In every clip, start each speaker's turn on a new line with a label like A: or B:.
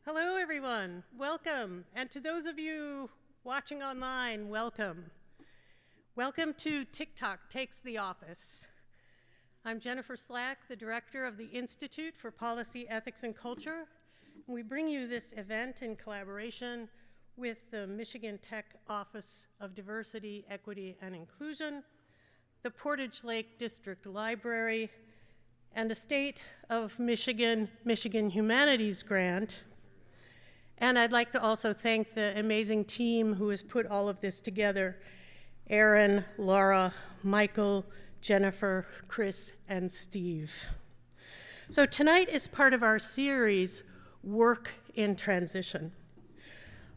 A: Hello, everyone. Welcome. And to those of you watching online, welcome. Welcome to TikTok Takes the Office. I'm Jennifer Slack, the director of the Institute for Policy, Ethics, and Culture. We bring you this event in collaboration with the Michigan Tech Office of Diversity, Equity, and Inclusion, the Portage Lake District Library, and a State of Michigan Humanities Grant. And I'd like to also thank the amazing team who has put all of this together: Aaron, Laura, Michael, Jennifer, Chris, and Steve. So tonight is part of our series, Work in Transition.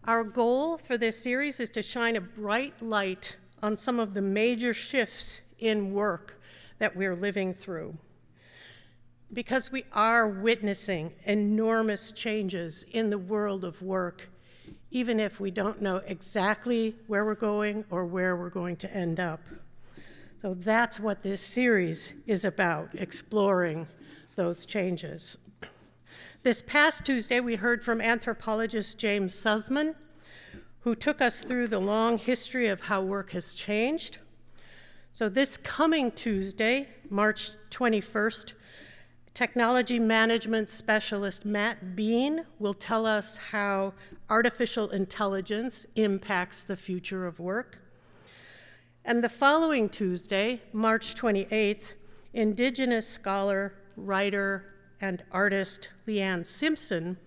A: Our goal for this series is to shine a bright light on some of the major shifts in work that we're living through, because we are witnessing enormous changes in the world of work, even if we don't know exactly where we're going or where we're going to end up. So that's what this series is about, exploring those changes. This past Tuesday, we heard from anthropologist James Sussman, who took us through the long history of how work has changed. So this coming Tuesday, March 21st, technology management specialist Matt Bean will tell us how artificial intelligence impacts the future of work. And the following Tuesday, March 28th, Indigenous scholar, writer, and artist Leanne Simpson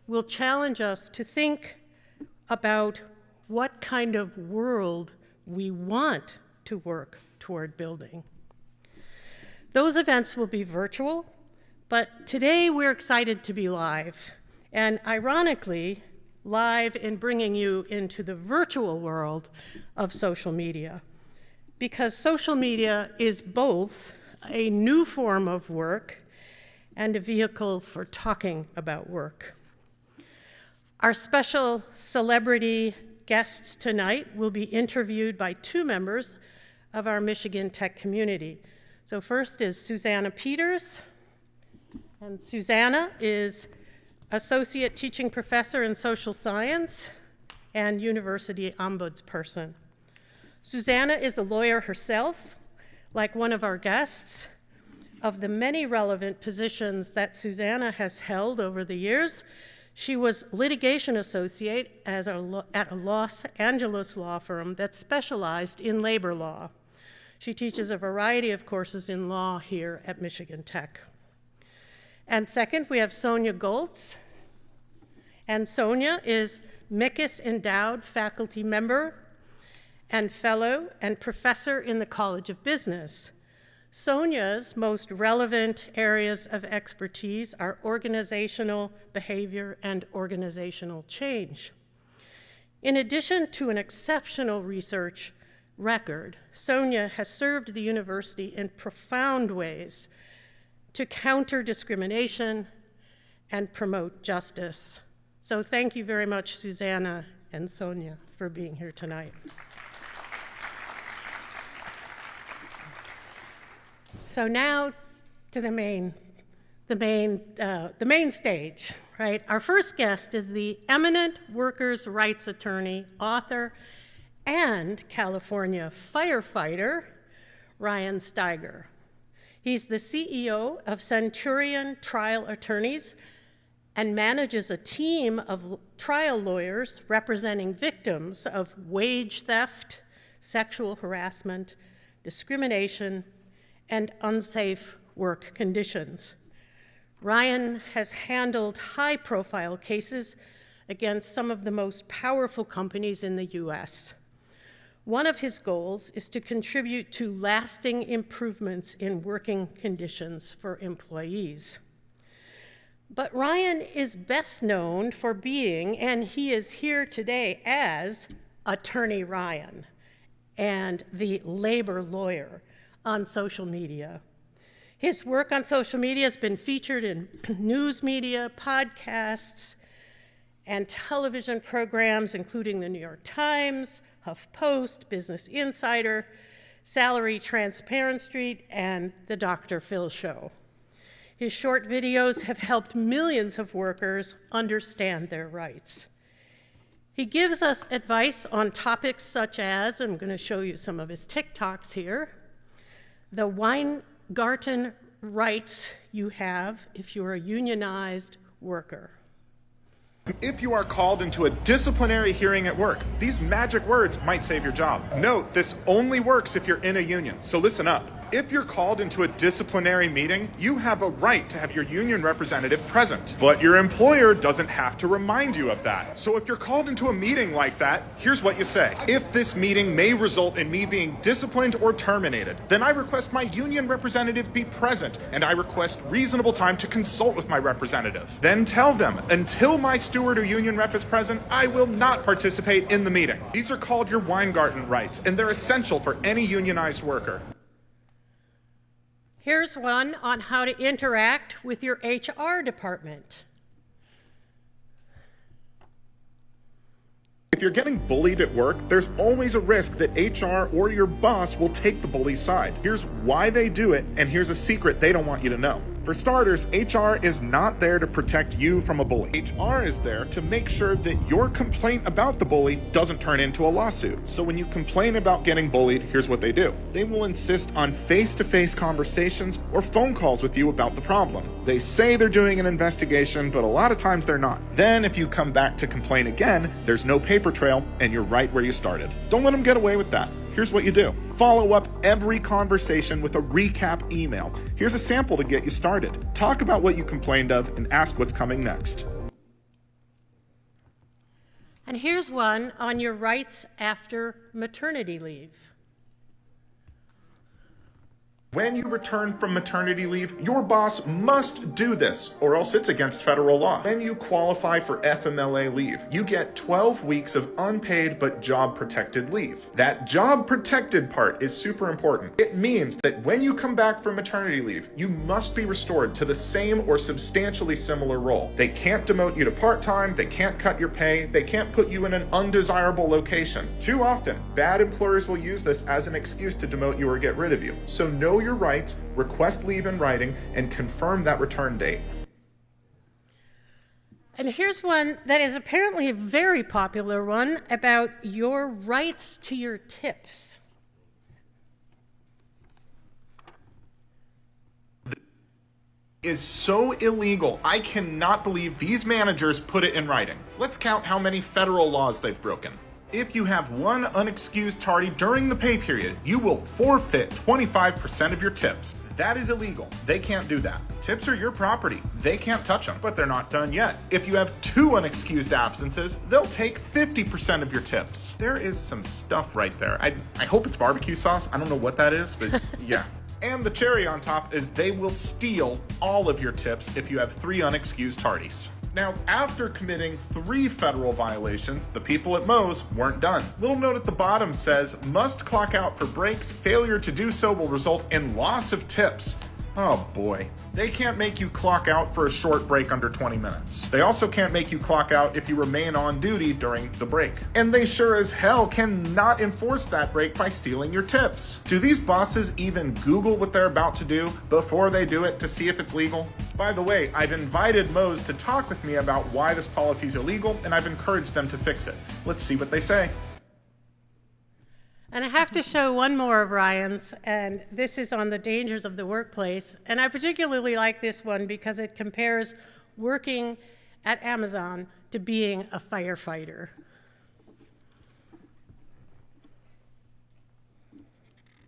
A: will challenge us to think about what kind of world we want to work toward building. Those events will be virtual, but today we're excited to be live, and ironically, live in bringing you into the virtual world of social media, because social media is both a new form of work and a vehicle for talking about work. Our special celebrity guests tonight will be interviewed by two members of our Michigan Tech community. So first is Susanna Peters. And Susanna is Associate Teaching Professor in Social Science and University Ombudsperson. Susanna is a lawyer herself, like one of our guests. Of the many relevant positions that Susanna has held over the years, she was litigation associate at a Los Angeles law firm that specialized in labor law. She teaches a variety of courses in law here at Michigan Tech. And second, we have Sonia Goltz. And Sonia is MICUS endowed faculty member and fellow and professor in the College of Business. Sonia's most relevant areas of expertise are organizational behavior and organizational change. In addition to an exceptional research record, Sonia has served the university in profound ways to counter discrimination and promote justice. So thank you very much, Susanna and Sonia, for being here tonight. So now to the main stage, right? Our first guest is the eminent workers' rights attorney, author, and California firefighter, Ryan Stygar. He's the CEO of Centurion Trial Attorneys and manages a team of trial lawyers representing victims of wage theft, sexual harassment, discrimination, and unsafe work conditions. Ryan has handled high-profile cases against some of the most powerful companies in the US. One of his goals is to contribute to lasting improvements in working conditions for employees. But Ryan is best known for being, and he is here today as, Attorney Ryan and the labor lawyer on social media. His work on social media has been featured in news media, podcasts, and television programs, including the New York Times, HuffPost, Business Insider, Salary Transparent Street, and the Dr. Phil Show. His short videos have helped millions of workers understand their rights. He gives us advice on topics such as, I'm going to show you some of his TikToks here, the Weingarten rights you have if you're a unionized worker.
B: If you are called into a disciplinary hearing at work, these magic words might save your job. Note, this only works if you're in a union, so listen up. If you're called into a disciplinary meeting, you have a right to have your union representative present, but your employer doesn't have to remind you of that. So if you're called into a meeting like that, here's what you say. If this meeting may result in me being disciplined or terminated, then I request my union representative be present, and I request reasonable time to consult with my representative. Then tell them, until my steward or union rep is present, I will not participate in the meeting. These are called your Weingarten rights, and they're essential for any unionized worker.
A: Here's one on how to interact with your HR department.
B: If you're getting bullied at work, there's always a risk that HR or your boss will take the bully's side. Here's why they do it, and here's a secret they don't want you to know. For starters, HR is not there to protect you from a bully. HR is there to make sure that your complaint about the bully doesn't turn into a lawsuit. So when you complain about getting bullied, here's what they do. They will insist on face-to-face conversations or phone calls with you about the problem. They say they're doing an investigation, but a lot of times they're not. Then if you come back to complain again, there's no paper trail and you're right where you started. Don't let them get away with that. Here's what you do. Follow up every conversation with a recap email. Here's a sample to get you started. Talk about what you complained of and ask what's coming next.
A: And here's one on your rights after maternity leave.
B: When you return from maternity leave, your boss must do this, or else it's against federal law. When you qualify for FMLA leave, you get 12 weeks of unpaid but job-protected leave. That job-protected part is super important. It means that when you come back from maternity leave, you must be restored to the same or substantially similar role. They can't demote you to part-time, they can't cut your pay, they can't put you in an undesirable location. Too often, bad employers will use this as an excuse to demote you or get rid of you. So know your rights, request leave in writing, and confirm that return date.
A: And here's one that is apparently a very popular one about your rights to your tips.
B: Is so illegal. I cannot believe these managers put it in writing. Let's count how many federal laws they've broken. If you have one unexcused tardy during the pay period, you will forfeit 25% of your tips. That is illegal. They can't do that. Tips are your property. They can't touch them, but they're not done yet. If you have 2 unexcused absences, they'll take 50% of your tips. There is some stuff right there. I hope it's barbecue sauce. I don't know what that is, but yeah. And the cherry on top is they will steal all of your tips if you have 3 unexcused tardies. Now, after committing 3 federal violations, the people at Moe's weren't done. Little note at the bottom says, must clock out for breaks. Failure to do so will result in loss of tips. Oh boy. They can't make you clock out for a short break under 20 minutes. They also can't make you clock out if you remain on duty during the break. And they sure as hell cannot enforce that break by stealing your tips. Do these bosses even Google what they're about to do before they do it to see if it's legal? By the way, I've invited Moe's to talk with me about why this policy is illegal, and I've encouraged them to fix it. Let's see what they say.
A: And I have to show one more of Ryan's, and this is on the dangers of the workplace. And I particularly like this one because it compares working at Amazon to being a firefighter.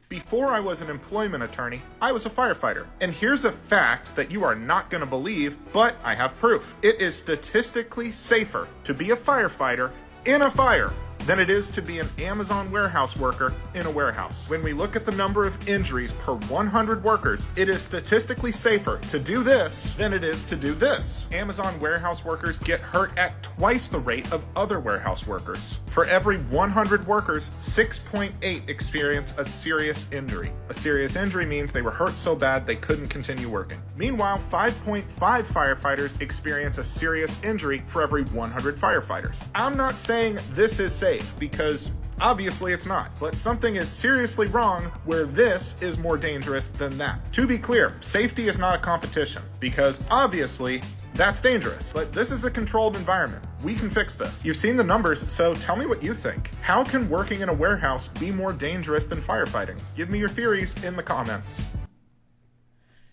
B: Before I was an employment attorney, I was a firefighter. And here's a fact that you are not going to believe, but I have proof. It is statistically safer to be a firefighter in a fire than it is to be an Amazon warehouse worker in a warehouse. When we look at the number of injuries per 100 workers, it is statistically safer to do this than it is to do this. Amazon warehouse workers get hurt at twice the rate of other warehouse workers. For every 100 workers, 6.8 experience a serious injury. A serious injury means they were hurt so bad they couldn't continue working. Meanwhile, 5.5 firefighters experience a serious injury for every 100 firefighters. I'm not saying this is safe because Obviously it's not, but something is seriously wrong where this is more dangerous than that. To be clear, safety is not a competition, because obviously that's dangerous, but this is a controlled environment. We can fix this. You've seen the numbers, so tell me what you think. How can working in a warehouse be more dangerous than firefighting? Give me your theories in the comments.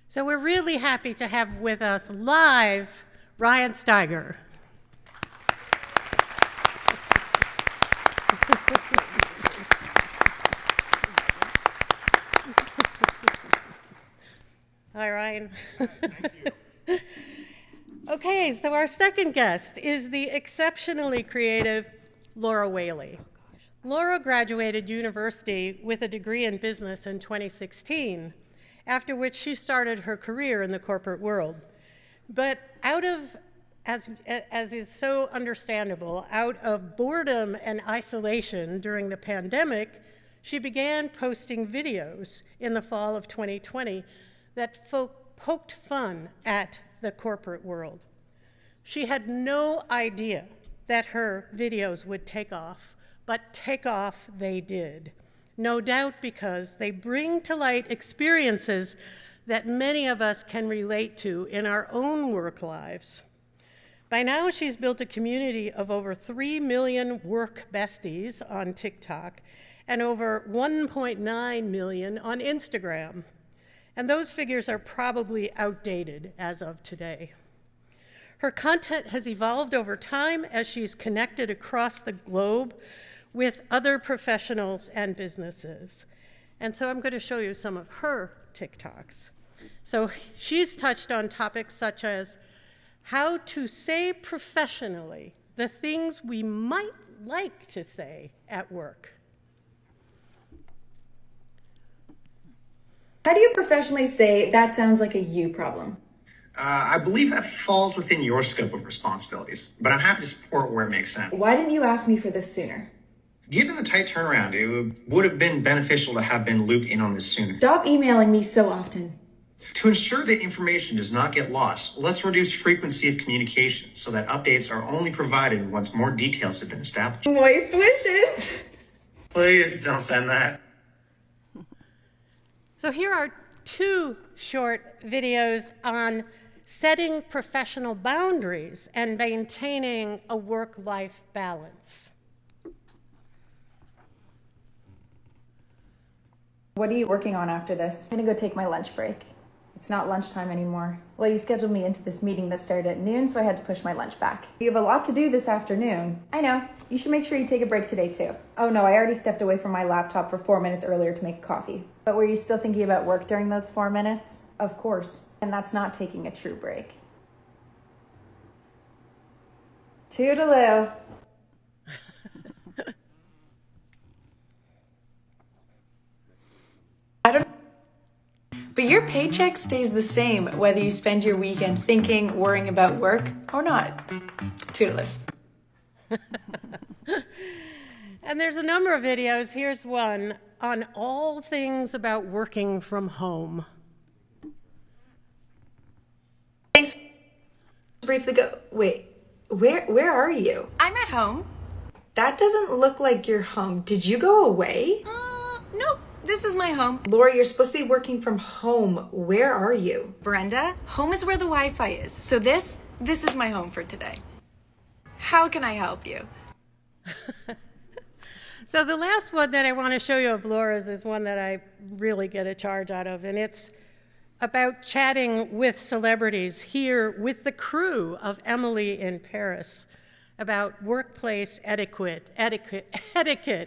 A: So we're really happy to have with us live Ryan Stygar. Hi, Ryan.
B: Thank you.
A: Okay, so our second guest is the exceptionally creative Laura Whaley. Laura graduated university with a degree in business in 2016, after which she started her career in the corporate world. But as is so understandable, out of boredom and isolation during the pandemic, she began posting videos in the fall of 2020 that poked fun at the corporate world. She had no idea that her videos would take off, but take off they did. No doubt because they bring to light experiences that many of us can relate to in our own work lives. By now, she's built a community of over 3 million work besties on TikTok and over 1.9 million on Instagram. And those figures are probably outdated as of today. Her content has evolved over time as she's connected across the globe with other professionals and businesses. And so I'm going to show you some of her TikToks. So she's touched on topics such as how to say professionally the things we might like to say at work.
C: How do you professionally say that sounds like a you problem?
D: I believe that falls within your scope of responsibilities, but I'm happy to support where it makes sense.
C: Why didn't you ask me for this sooner?
D: Given the tight turnaround, it would have been beneficial to have been looped in on this sooner.
C: Stop emailing me so often.
D: To ensure that information does not get lost, let's reduce frequency of communication so that updates are only provided once more details have been established.
C: Moist wishes.
D: Please don't send that.
A: So here are 2 short videos on setting professional boundaries and maintaining a work-life balance.
C: What are you working on after this? I'm gonna go take my lunch break. It's not lunchtime anymore. Well, you scheduled me into this meeting that started at noon, so I had to push my lunch back. You have a lot to do this afternoon. I know. You should make sure you take a break today, too. Oh no, I already stepped away from my laptop for 4 minutes earlier to make coffee. But were you still thinking about work during those 4 minutes? Of course. And that's not taking a true break. Toodaloo. I don't. But your paycheck stays the same whether you spend your weekend thinking, worrying about work or not. Toodaloo.
A: And there's a number of videos. Here's one on all things about working from home.
C: Thanks. Briefly go. Wait, where are you?
E: I'm at home.
C: That doesn't look like your home. Did you go away?
E: Nope, this is my home.
C: Laura, you're supposed to be working from home. Where are you?
E: Brenda, home is where the Wi-Fi is. So this is my home for today. How can I help you?
A: So the last one that I want to show you of Laura's is one that I really get a charge out of, and it's about chatting with celebrities here with the crew of Emily in Paris about workplace etiquette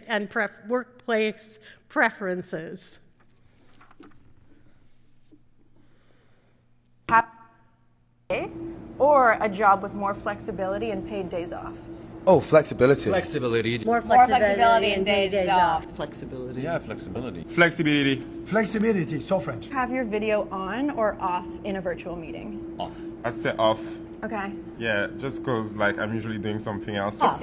A: and workplace preferences.
F: Or a job with more flexibility and paid days off.
G: Oh, flexibility.
H: Flexibility.
I: More flexibility and days off.
H: Flexibility. Yeah, flexibility.
J: Flexibility.
K: Flexibility, so French.
F: Have your video on or off in a virtual meeting?
J: Off. I'd say off.
F: Okay.
J: Yeah, just because like I'm usually doing something else.
I: Off,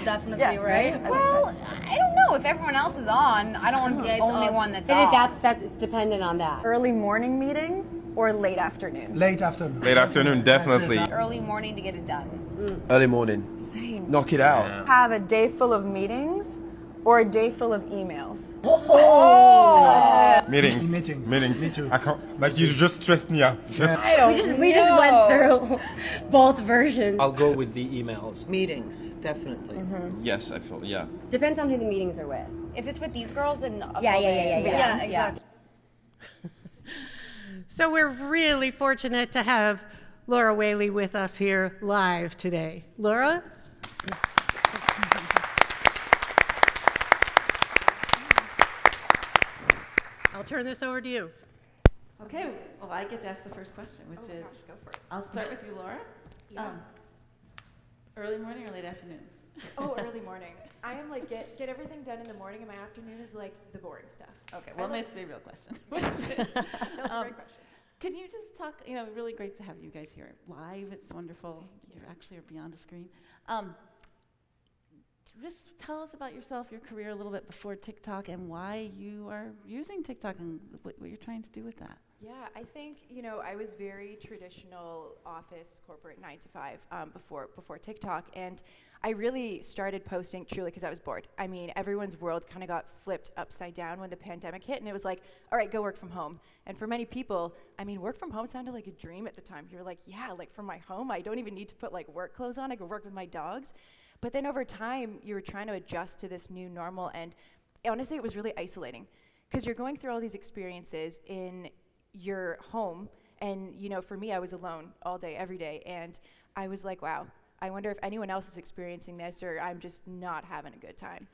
I: definitely,
F: Yeah,
I: right?
F: Well,
I: I don't know. If everyone else is on, I don't want to be the only one that's off.
L: It's dependent on that.
F: early morning meeting or late afternoon?
K: Late afternoon.
J: Late afternoon, definitely.
I: Early morning to get it done.
G: Early morning.
F: Same.
G: Knock it out.
J: Yeah.
F: Have a day full of meetings or a day full of emails?
J: Meetings. Meetings.
H: Me too.
J: I can't, like, you just stressed me out. Just,
G: We just went through both versions.
K: I'll go with the emails.
L: Meetings, definitely.
H: Yes, I feel, yeah.
G: Depends on who the meetings are with.
I: If it's with these girls, then
G: Yeah,
I: exactly.
A: So we're really fortunate to have Laura Whaley with us here live today. Laura? I'll turn this over to you.
M: Okay, well, I get to ask the first question, which is,
C: go for it.
M: I'll start with you, Laura.
C: Yeah.
M: Early morning or late afternoons?
C: Oh, early morning. I am like, get everything done in the morning, and my afternoon is like the boring stuff.
M: Okay, well, let me ask you a real question.
C: That's a great question.
M: Can you just talk, really great to have you guys here live. It's wonderful. You actually are beyond a screen. Just tell us about yourself, your career a little bit before TikTok, and why you are using TikTok and what you're trying to do with that.
C: Yeah, I think, I was very traditional office, corporate 9 to 5 before TikTok, and I really started posting truly because I was bored. I mean, everyone's world kind of got flipped upside down when the pandemic hit, and it was like, all right, go work from home. And for many people, I mean, work from home sounded like a dream at the time. You're like, yeah, like from my home, I don't even need to put like work clothes on. I go work with my dogs. But then over time, you were trying to adjust to this new normal, and honestly, it was really isolating because you're going through all these experiences in your home, and for me, I was alone all day, every day, and I was like, wow, I wonder if anyone else is experiencing this, or I'm just not having a good time.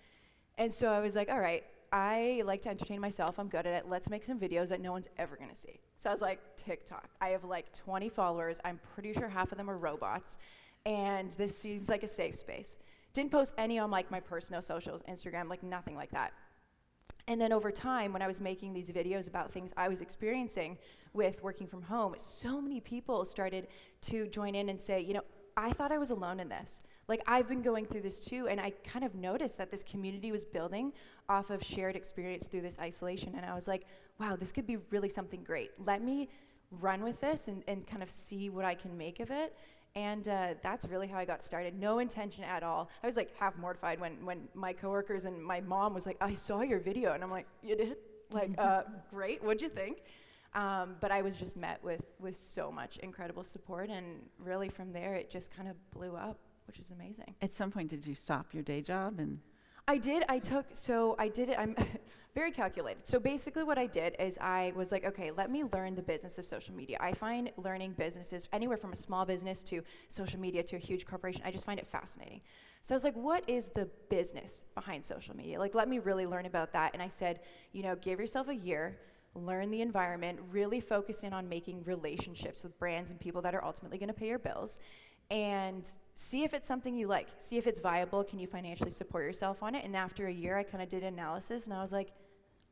C: And so I was like, all right, I like to entertain myself, I'm good at it, let's make some videos that no one's ever gonna see. So I was like, TikTok. I have like 20 followers, I'm pretty sure half of them are robots, and this seems like a safe space. Didn't post any on like my personal socials, Instagram, like nothing like that. And then over time, when I was making these videos about things I was experiencing with working from home, so many people started to join in and say, I thought I was alone in this. Like, I've been going through this too, and I kind of noticed that this community was building off of shared experience through this isolation, and I was like, wow, this could be really something great. Let me run with this and kind of see what I can make of it. And that's really how I got started. No intention at all. I was like half mortified when my coworkers and my mom was like, I saw your video. And I'm like, you did? Like, great, what'd you think? But I was just met with so much incredible support. And really from there, it just kind of blew up, which is amazing.
M: At some point, did you stop your day job? And
C: I did. I did it. I'm very calculated. So basically what I did is I was like, okay, let me learn the business of social media. I find learning businesses, anywhere from a small business to social media to a huge corporation, I just find it fascinating. So I was like, what is the business behind social media? Like, let me really learn about that. And I said, give yourself a year, learn the environment, really focus in on making relationships with brands and people that are ultimately going to pay your bills, and see if it's something you like. See if it's viable. Can you financially support yourself on it? And after a year, I kind of did analysis, and I was like,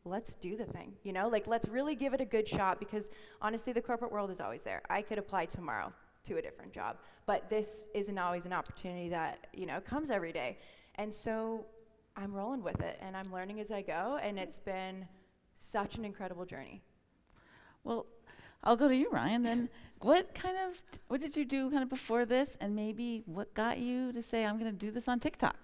C: let's do the thing. Like, let's really give it a good shot, because honestly, the corporate world is always there. I could apply tomorrow to a different job, but this isn't always an opportunity that, comes every day. And so I'm rolling with it, and I'm learning as I go, and it's been such an incredible journey.
M: well, I'll go to you, Ryan, then. What did you do kind of before this, and maybe what got you to say, I'm going to do this on TikTok?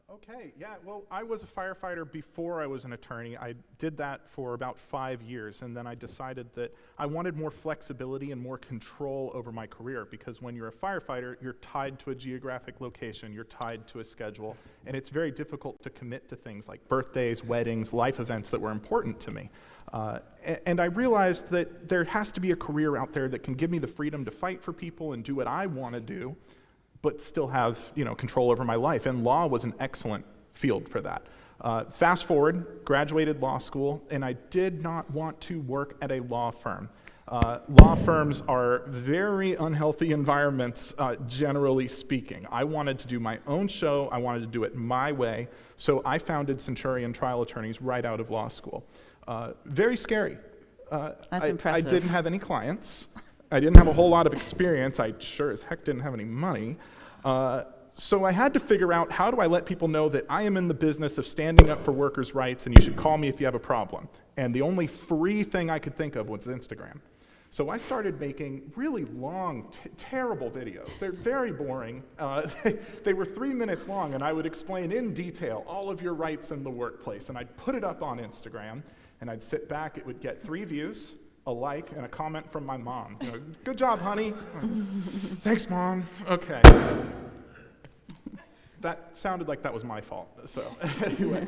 B: Okay, yeah, well, I was a firefighter before I was an attorney. I did that for about 5 years, and then I decided that I wanted more flexibility and more control over my career, because when you're a firefighter, you're tied to a geographic location, you're tied to a schedule, and it's very difficult to commit to things like birthdays, weddings, life events that were important to me. And I realized that there has to be a career out there that can give me the freedom to fight for people and do what I want to do, but still have control over my life. And law was an excellent field for that. Fast forward, graduated law school, and I did not want to work at a law firm. Law firms are very unhealthy environments, generally speaking. I wanted to do my own show. I wanted to do it my way. So I founded Centurion Trial Attorneys right out of law school. Very scary.
M: That's impressive.
B: I didn't have any clients. I didn't have a whole lot of experience. I sure as heck didn't have any money. So I had to figure out, how do I let people know that I am in the business of standing up for workers' rights, and you should call me if you have a problem. And the only free thing I could think of was Instagram. So I started making really long, terrible videos. They're very boring. They were 3 minutes long, and I would explain in detail all of your rights in the workplace. And I'd put it up on Instagram, and I'd sit back. It would get 3 views, a like, and a comment from my mom. You know, good job, honey. Thanks, Mom. Okay. That sounded like that was my fault. So anyway,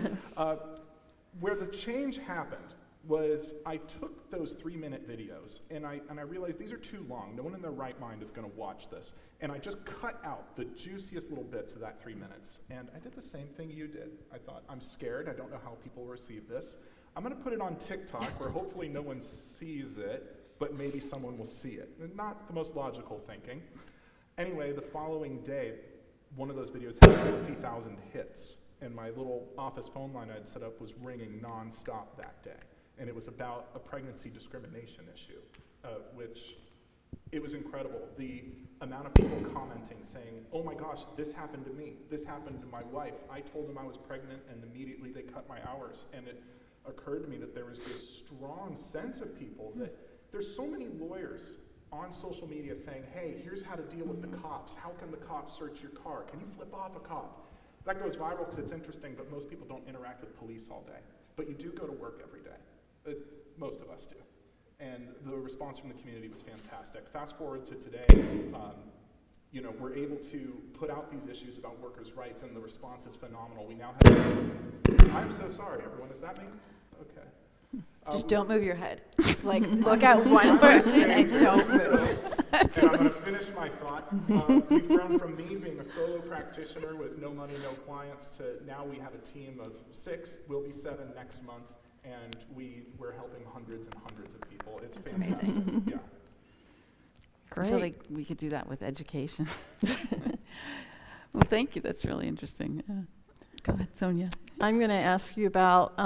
B: where the change happened was I took those 3-minute videos and I realized these are too long. No one in their right mind is going to watch this. And I just cut out the juiciest little bits of that 3 minutes. And I did the same thing you did. I thought, I'm scared. I don't know how people will receive this. I'm going to put it on TikTok where hopefully no one sees it, but maybe someone will see it. And not the most logical thinking. Anyway, the following day, one of those videos had 60,000 hits. And my little office phone line I'd set up was ringing nonstop that day. And it was about a pregnancy discrimination issue, which it was incredible. The amount of people commenting saying, oh my gosh, this happened to me. This happened to my wife. I told them I was pregnant and immediately they cut my hours. And it occurred to me that there was this strong sense of people that there's so many lawyers on social media saying, hey, here's how to deal with the cops. How can the cops search your car? Can you flip off a cop? That goes viral because it's interesting, but most people don't interact with police all day. But you do go to work every day. Most of us do. And the response from the community was fantastic. Fast forward to today, you know, we're able to put out these issues about workers' rights, and the response is phenomenal. We now have, I'm so sorry, everyone. Is that me? Okay.
F: Just don't move your head. Just like look at one person and don't move.
B: And I'm going to finish my thought. We've grown from me being a solo practitioner with no money, no clients, to now we have a team of 6. We'll be 7 next month. And we're helping hundreds and hundreds of people. It's fantastic. Amazing. Yeah.
M: Great. I feel like we could do that with education. Well, thank you. That's really interesting. Go ahead, Sonia.
K: I'm going to ask you about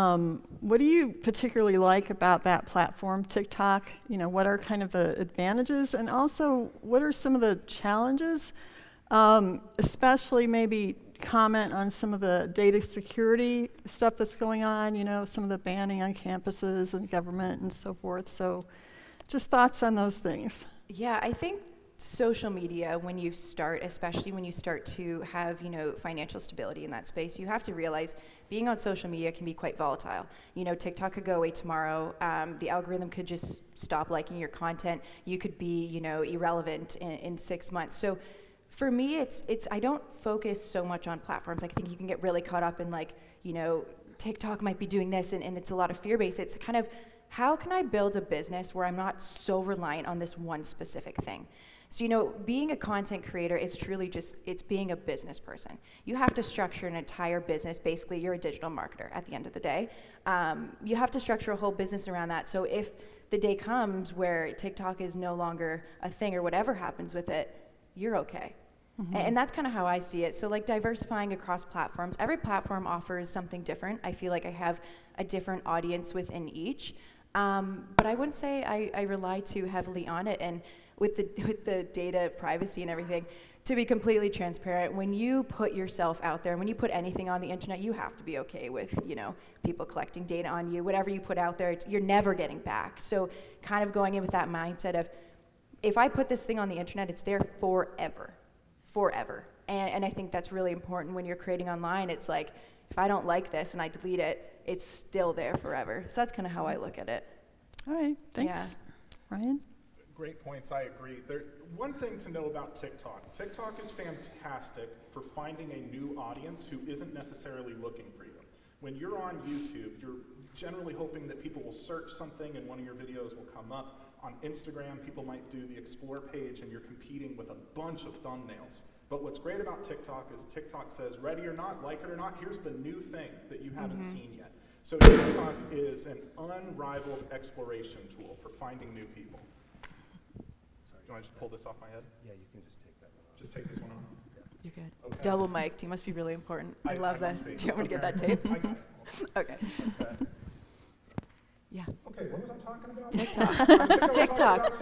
K: what do you particularly like about that platform, TikTok? You know, what are kind of the advantages, and also what are some of the challenges? Especially maybe comment on some of the data security stuff that's going on, you know, some of the banning on campuses and government and so forth. So just thoughts on those things.
L: Yeah, I think social media, when you start, especially when you start to have, you know, financial stability in that space, you have to realize being on social media can be quite volatile. You know, TikTok could go away tomorrow. The algorithm could just stop liking your content. You could be, you know, irrelevant in 6 months. So for me, it's I don't focus so much on platforms. I think you can get really caught up in, like, you know, TikTok might be doing this, and it's a lot of fear-based. It's kind of, how can I build a business where I'm not so reliant on this one specific thing? So, you know, being a content creator is truly just, it's being a business person. You have to structure an entire business. Basically, you're a digital marketer at the end of the day. You have to structure a whole business around that. So if the day comes where TikTok is no longer a thing or whatever happens with it, you're okay. Mm-hmm. And that's kind of how I see it. So, like, diversifying across platforms. Every platform offers something different. I feel like I have a different audience within each. But I wouldn't say I rely too heavily on it. And with the data privacy and everything, to be completely transparent, when you put yourself out there, when you put anything on the internet, you have to be okay with, you know, people collecting data on you. Whatever you put out there, you're never getting back. So kind of going in with that mindset of, if I put this thing on the internet, it's there forever. Forever. And I think that's really important when you're creating online. It's like, if I don't like this and I delete it, it's still there forever. So that's kind of how I look at it.
K: All right, thanks.
L: Yeah.
K: Ryan?
B: Great points, I agree. One thing to know about TikTok. TikTok is fantastic for finding a new audience who isn't necessarily looking for you. When you're on YouTube, you're generally hoping that people will search something and one of your videos will come up. On Instagram, people might do the explore page and you're competing with a bunch of thumbnails. But what's great about TikTok is TikTok says, ready or not, like it or not, here's the new thing that you haven't seen yet. So TikTok is an unrivaled exploration tool for finding new people. Sorry, do I just pull this off my head?
H: Yeah, you can just take that one off.
B: Just take this one off?
L: Yeah. You're good.
B: Okay.
L: Double mic'd, you must be really important. I love that. Do you want me to get that tape?
B: I got it.
L: Okay. Yeah.
B: Okay, what was I talking about?
L: TikTok.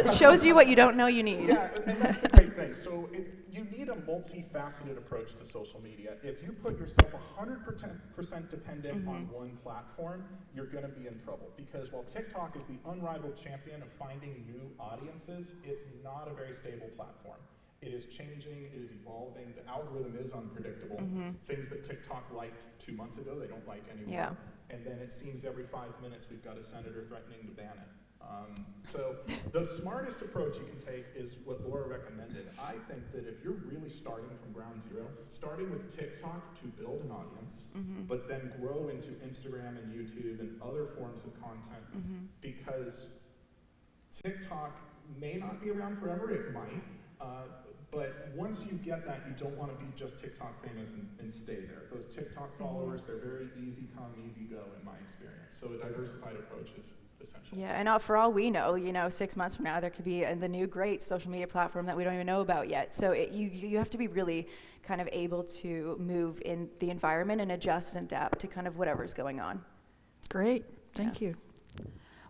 L: It shows you what you don't know you need.
B: Yeah, and that's the great thing. So you need a multifaceted approach to social media. If you put yourself 100% dependent on one platform, you're going to be in trouble. Because while TikTok is the unrivaled champion of finding new audiences, it's not a very stable platform. It is changing, it is evolving, the algorithm is unpredictable. Things that TikTok liked 2 months ago, they don't like anymore.
L: Yeah.
B: And then it seems every 5 minutes we've got a senator threatening to ban it. So the smartest approach you can take is what Laura recommended. I think that if you're really starting from ground zero, starting with TikTok to build an audience, but then grow into Instagram and YouTube and other forms of content, because TikTok may not be around forever, it might, but once you get that, you don't want to be just TikTok famous and stay there. Those TikTok followers, they're very easy come, easy go in my experience. So a diversified approach is essential.
L: Yeah, and for all we know, 6 months from now, there could be the new great social media platform that we don't even know about yet. So you have to be really kind of able to move in the environment and adjust and adapt to kind of whatever's going on.
K: Great, thank you.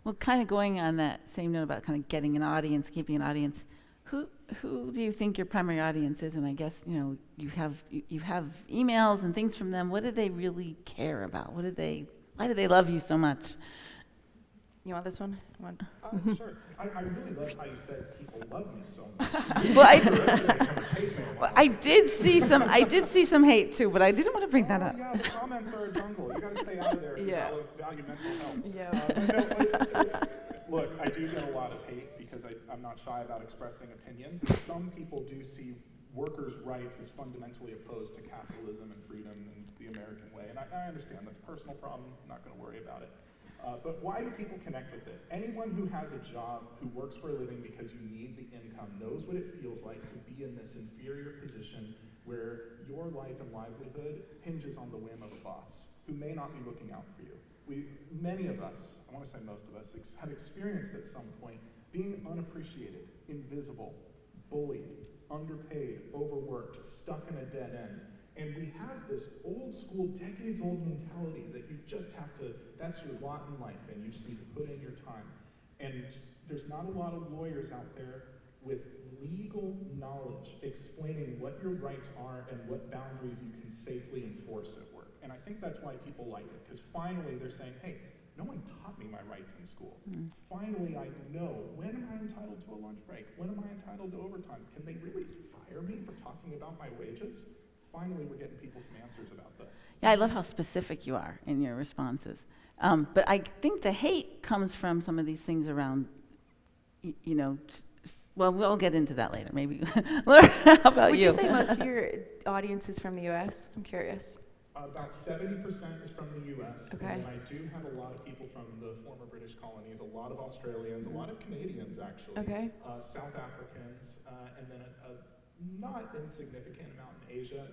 M: Well, kind of going on that same note about kind of getting an audience, keeping an audience, who do you think your primary audience is? And I guess, you have emails and things from them. What do they really care about? Why do they love you so much?
L: You want this one?
B: Sure. I really love how you said people love me so much.
M: I did see some hate too, but I didn't want to bring that up.
B: Yeah, the comments are a jungle. You got to stay out of there.
L: Yeah.
B: Value mental health.
L: Yeah.
B: Look, I do get a lot of hate because I'm not shy about expressing opinions. And some people do see workers' rights as fundamentally opposed to capitalism and freedom and the American way. And I understand that's a personal problem. I'm not going to worry about it. But why do people connect with it? Anyone who has a job, who works for a living because you need the income, knows what it feels like to be in this inferior position where your life and livelihood hinges on the whim of a boss who may not be looking out for you. Many of us, I want to say most of us, have experienced at some point being unappreciated, invisible, bullied, underpaid, overworked, stuck in a dead end. And we have this old school, decades-old mentality that you just have to, that's your lot in life, and you just need to put in your time. And there's not a lot of lawyers out there with legal knowledge explaining what your rights are and what boundaries you can safely enforce at work. And I think that's why people like it, because finally they're saying, hey, no one taught me my rights in school. Finally, I know, when am I entitled to a lunch break? When am I entitled to overtime? Can they really fire me for talking about my wages? Finally, we're getting people some answers about this.
M: Yeah, I love how specific you are in your responses. But I think the hate comes from some of these things around, well, we'll get into that later, maybe. Laura, how about you?
L: Would you say most of your audience is from the U.S.? I'm curious.
B: About 70% is from the U.S.
L: Okay.
B: And I do have a lot of people from the former British colonies, a lot of Australians, a lot of Canadians, actually.
L: Okay.
B: South Africans, and then a not insignificant amount in Asia.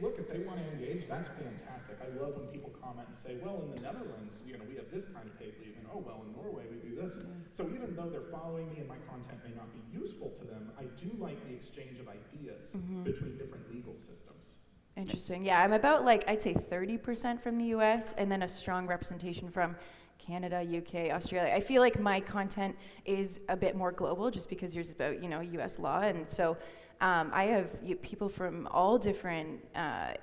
B: Look, if they want to engage, that's fantastic. I love when people comment and say, well, in the Netherlands, we have this kind of paid leave, and oh, well, in Norway, we do this. So even though they're following me and my content may not be useful to them, I do like the exchange of ideas between different legal systems.
L: Interesting. Yeah, I'm about I'd say 30% from the US and then a strong representation from Canada, UK, Australia. I feel like my content is a bit more global just because yours is about, US law. And so I have people from all different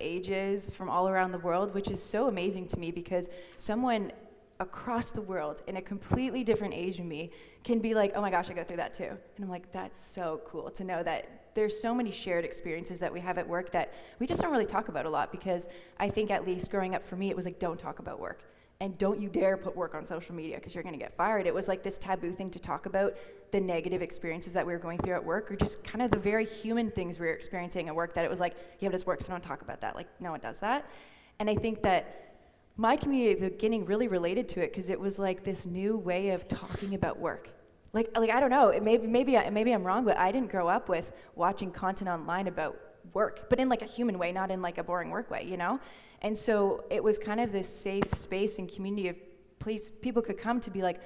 L: ages from all around the world, which is so amazing to me because someone across the world in a completely different age than me can be like, oh my gosh, I go through that too. And I'm like, that's so cool to know that there's so many shared experiences that we have at work that we just don't really talk about a lot because I think at least growing up for me, it was like, don't talk about work. And don't you dare put work on social media because you're going to get fired. It was like this taboo thing to talk about the negative experiences that we were going through at work or just kind of the very human things we were experiencing at work that it was like, yeah, but it's work, so don't talk about that. Like, no one does that. And I think that my community at the beginning really related to it because it was like this new way of talking about work. Like I don't know, maybe I'm wrong, but I didn't grow up with watching content online about work, but in like a human way, not in like a boring work way, And so it was kind of this safe space and community of people could come to be like,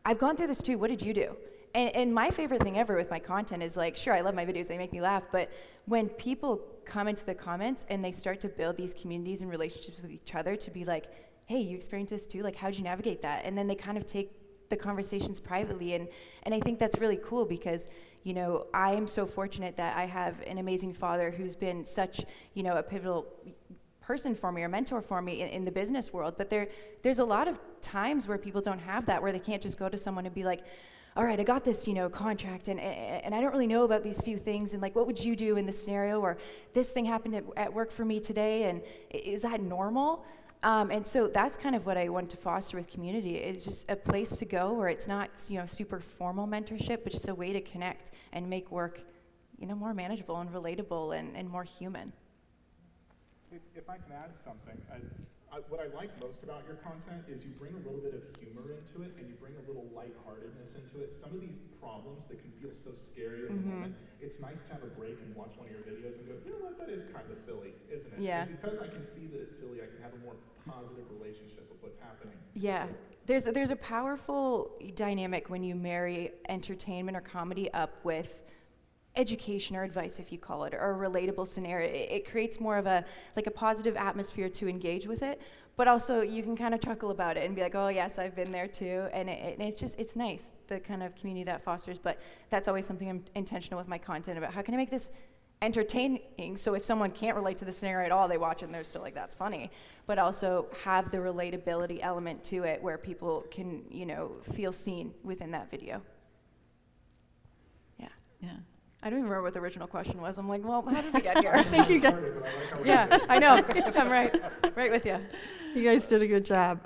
L: I've gone through this too, what did you do? And my favorite thing ever with my content is like, sure, I love my videos, they make me laugh, but when people come into the comments and they start to build these communities and relationships with each other to be like, hey, you experienced this too? Like, how'd you navigate that? And then they kind of take the conversations privately. And I think that's really cool because, you know, I am so fortunate that I have an amazing father who's been such, you know, a pivotal person for me or mentor for me in the business world. But there's a lot of times where people don't have that, where they can't just go to someone and be like, all right, I got this, you know, contract and I don't really know about these few things, and like, what would you do in this scenario? Or this thing happened at work for me today, and is that normal? And so that's kind of what I want to foster with community. It's just a place to go where it's not, you know, super formal mentorship, but just a way to connect and make work, you know, more manageable and relatable and more human.
B: If I can add something, what I like most about your content is you bring a little bit of humor into it and you bring a little lightheartedness into it. Some of these problems that can feel so scary in the moment, it's nice to have a break and watch one of your videos and go, you know what, that is kind of silly, isn't it?
L: Yeah.
B: And because I can see that it's silly, I can have a more positive relationship with what's happening.
L: Yeah. There's a powerful dynamic when you marry entertainment or comedy up with education or advice, if you call it, or a relatable scenario. It creates more of a positive atmosphere to engage with it, but also you can kind of chuckle about it and be like, oh yes, I've been there too. And it's nice, the kind of community that fosters. But that's always something I'm intentional with my content about. How can I make this entertaining, so if someone can't relate to the scenario at all, they watch it and they're still like, that's funny, but also have the relatability element to it where people can, you know, feel seen within that video.
M: Yeah.
L: I don't even remember what the original question was. I'm like, well, how did we get here?
K: I think you got.
L: Yeah, I know. I'm right with you.
K: You guys did a good job.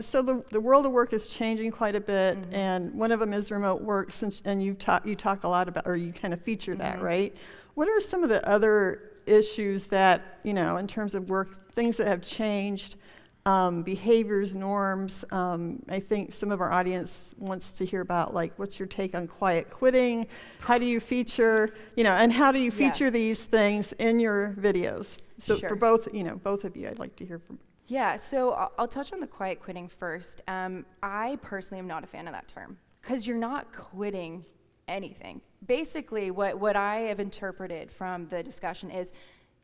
K: So the world of work is changing quite a bit, and one of them is remote work. And you talk a lot about, or you kind of feature that, right? What are some of the other issues that, you know, in terms of work, things that have changed, behaviors, norms? I think some of our audience wants to hear about, like, what's your take on quiet quitting? How do you feature, you know, and how do you feature these things in your videos? So for both, you know, both of you, I'd like to hear from.
L: Yeah, so I'll touch on the quiet quitting first. I personally am not a fan of that term because you're not quitting anything. Basically, what I have interpreted from the discussion is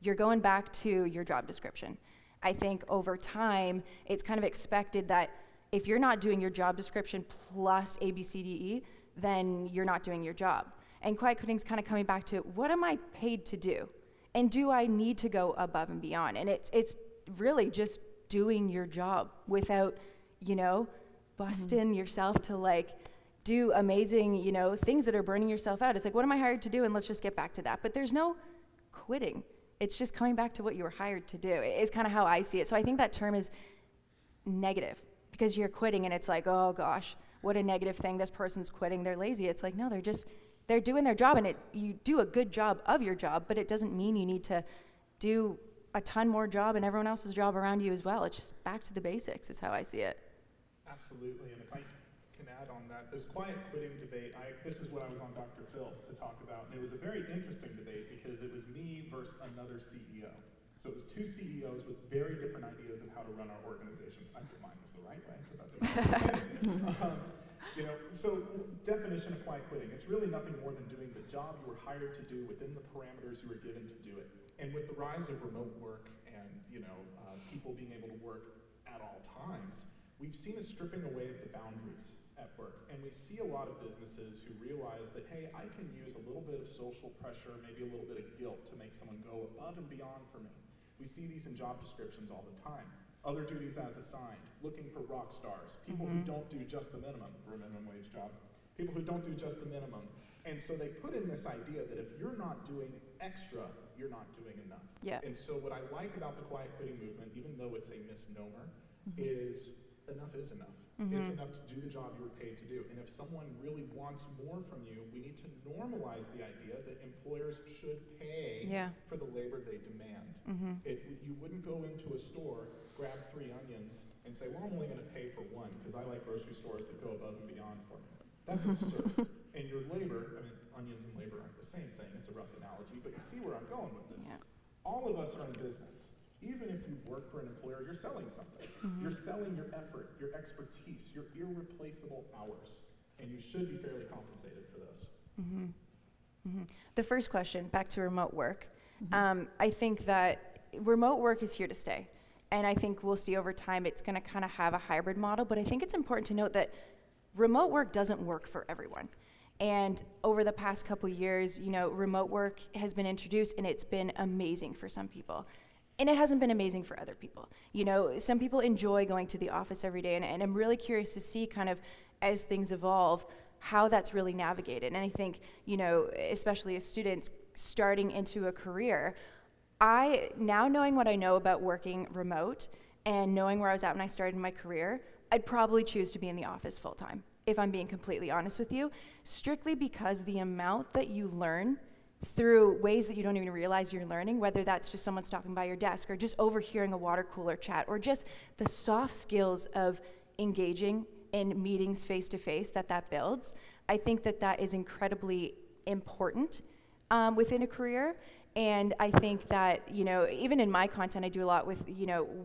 L: you're going back to your job description. I think over time, it's kind of expected that if you're not doing your job description plus A, B, C, D, E, then you're not doing your job. And quiet quitting is kind of coming back to, what am I paid to do? And do I need to go above and beyond? And it's really just doing your job without, you know, busting yourself to like do amazing, you know, things that are burning yourself out. It's like, what am I hired to do? And let's just get back to that. But there's no quitting. It's just coming back to what you were hired to do. It's kind of how I see it. So I think that term is negative because you're quitting and it's like, oh gosh, what a negative thing. This person's quitting. They're lazy. It's like, no, they're doing their job, and you do a good job of your job, but it doesn't mean you need to do a ton more job and everyone else's job around you as well. It's just back to the basics is how I see it.
B: Absolutely, and if I can add on that, this quiet quitting debate, this is what I was on Dr. Phil to talk about, and it was a very interesting debate because it was me versus another CEO. So it was two CEOs with very different ideas of how to run our organizations. I think mine was the right way, but that's okay. You know, so definition of quiet quitting, it's really nothing more than doing the job you were hired to do within the parameters you were given to do it. And with the rise of remote work and, you know, people being able to work at all times, we've seen a stripping away of the boundaries at work. And we see a lot of businesses who realize that, hey, I can use a little bit of social pressure, maybe a little bit of guilt to make someone go above and beyond for me. We see these in job descriptions all the time. Other duties as assigned, looking for rock stars, people who don't do just the minimum for a minimum wage job, people who don't do just the minimum. And so they put in this idea that if you're not doing extra, you're not doing enough.
L: Yeah.
B: And so what I like about the quiet quitting movement, even though it's a misnomer, is enough is enough. It's enough to do the job you were paid to do. And if someone really wants more from you, we need to normalize the idea that employers should pay for the labor they demand. You wouldn't go into a store, grab 3 onions, and say, well, I'm only going to pay for 1 because I like grocery stores that go above and beyond for me. That's absurd. And your labor, I mean, onions and labor aren't the same thing. It's a rough analogy, but you see where I'm going with this. Yeah. All of us are in business. Even if you work for an employer, you're selling something. You're selling your effort, your expertise, your irreplaceable hours, and you should be fairly compensated for those.
L: The first question, back to remote work. I think that remote work is here to stay. And I think we'll see over time it's going to kind of have a hybrid model. But I think it's important to note that remote work doesn't work for everyone. And over the past couple years, remote work has been introduced, and it's been amazing for some people. And it hasn't been amazing for other people. Some people enjoy going to the office every day, and I'm really curious to see kind of as things evolve, how that's really navigated. And I think, especially as students starting into a career, now knowing what I know about working remote and knowing where I was at when I started my career, I'd probably choose to be in the office full time, if I'm being completely honest with you, strictly because the amount that you learn through ways that you don't even realize you're learning, whether that's just someone stopping by your desk or just overhearing a water cooler chat or just the soft skills of engaging in meetings face-to-face that builds, I think that is incredibly important within a career. And I think that, even in my content, I do a lot with,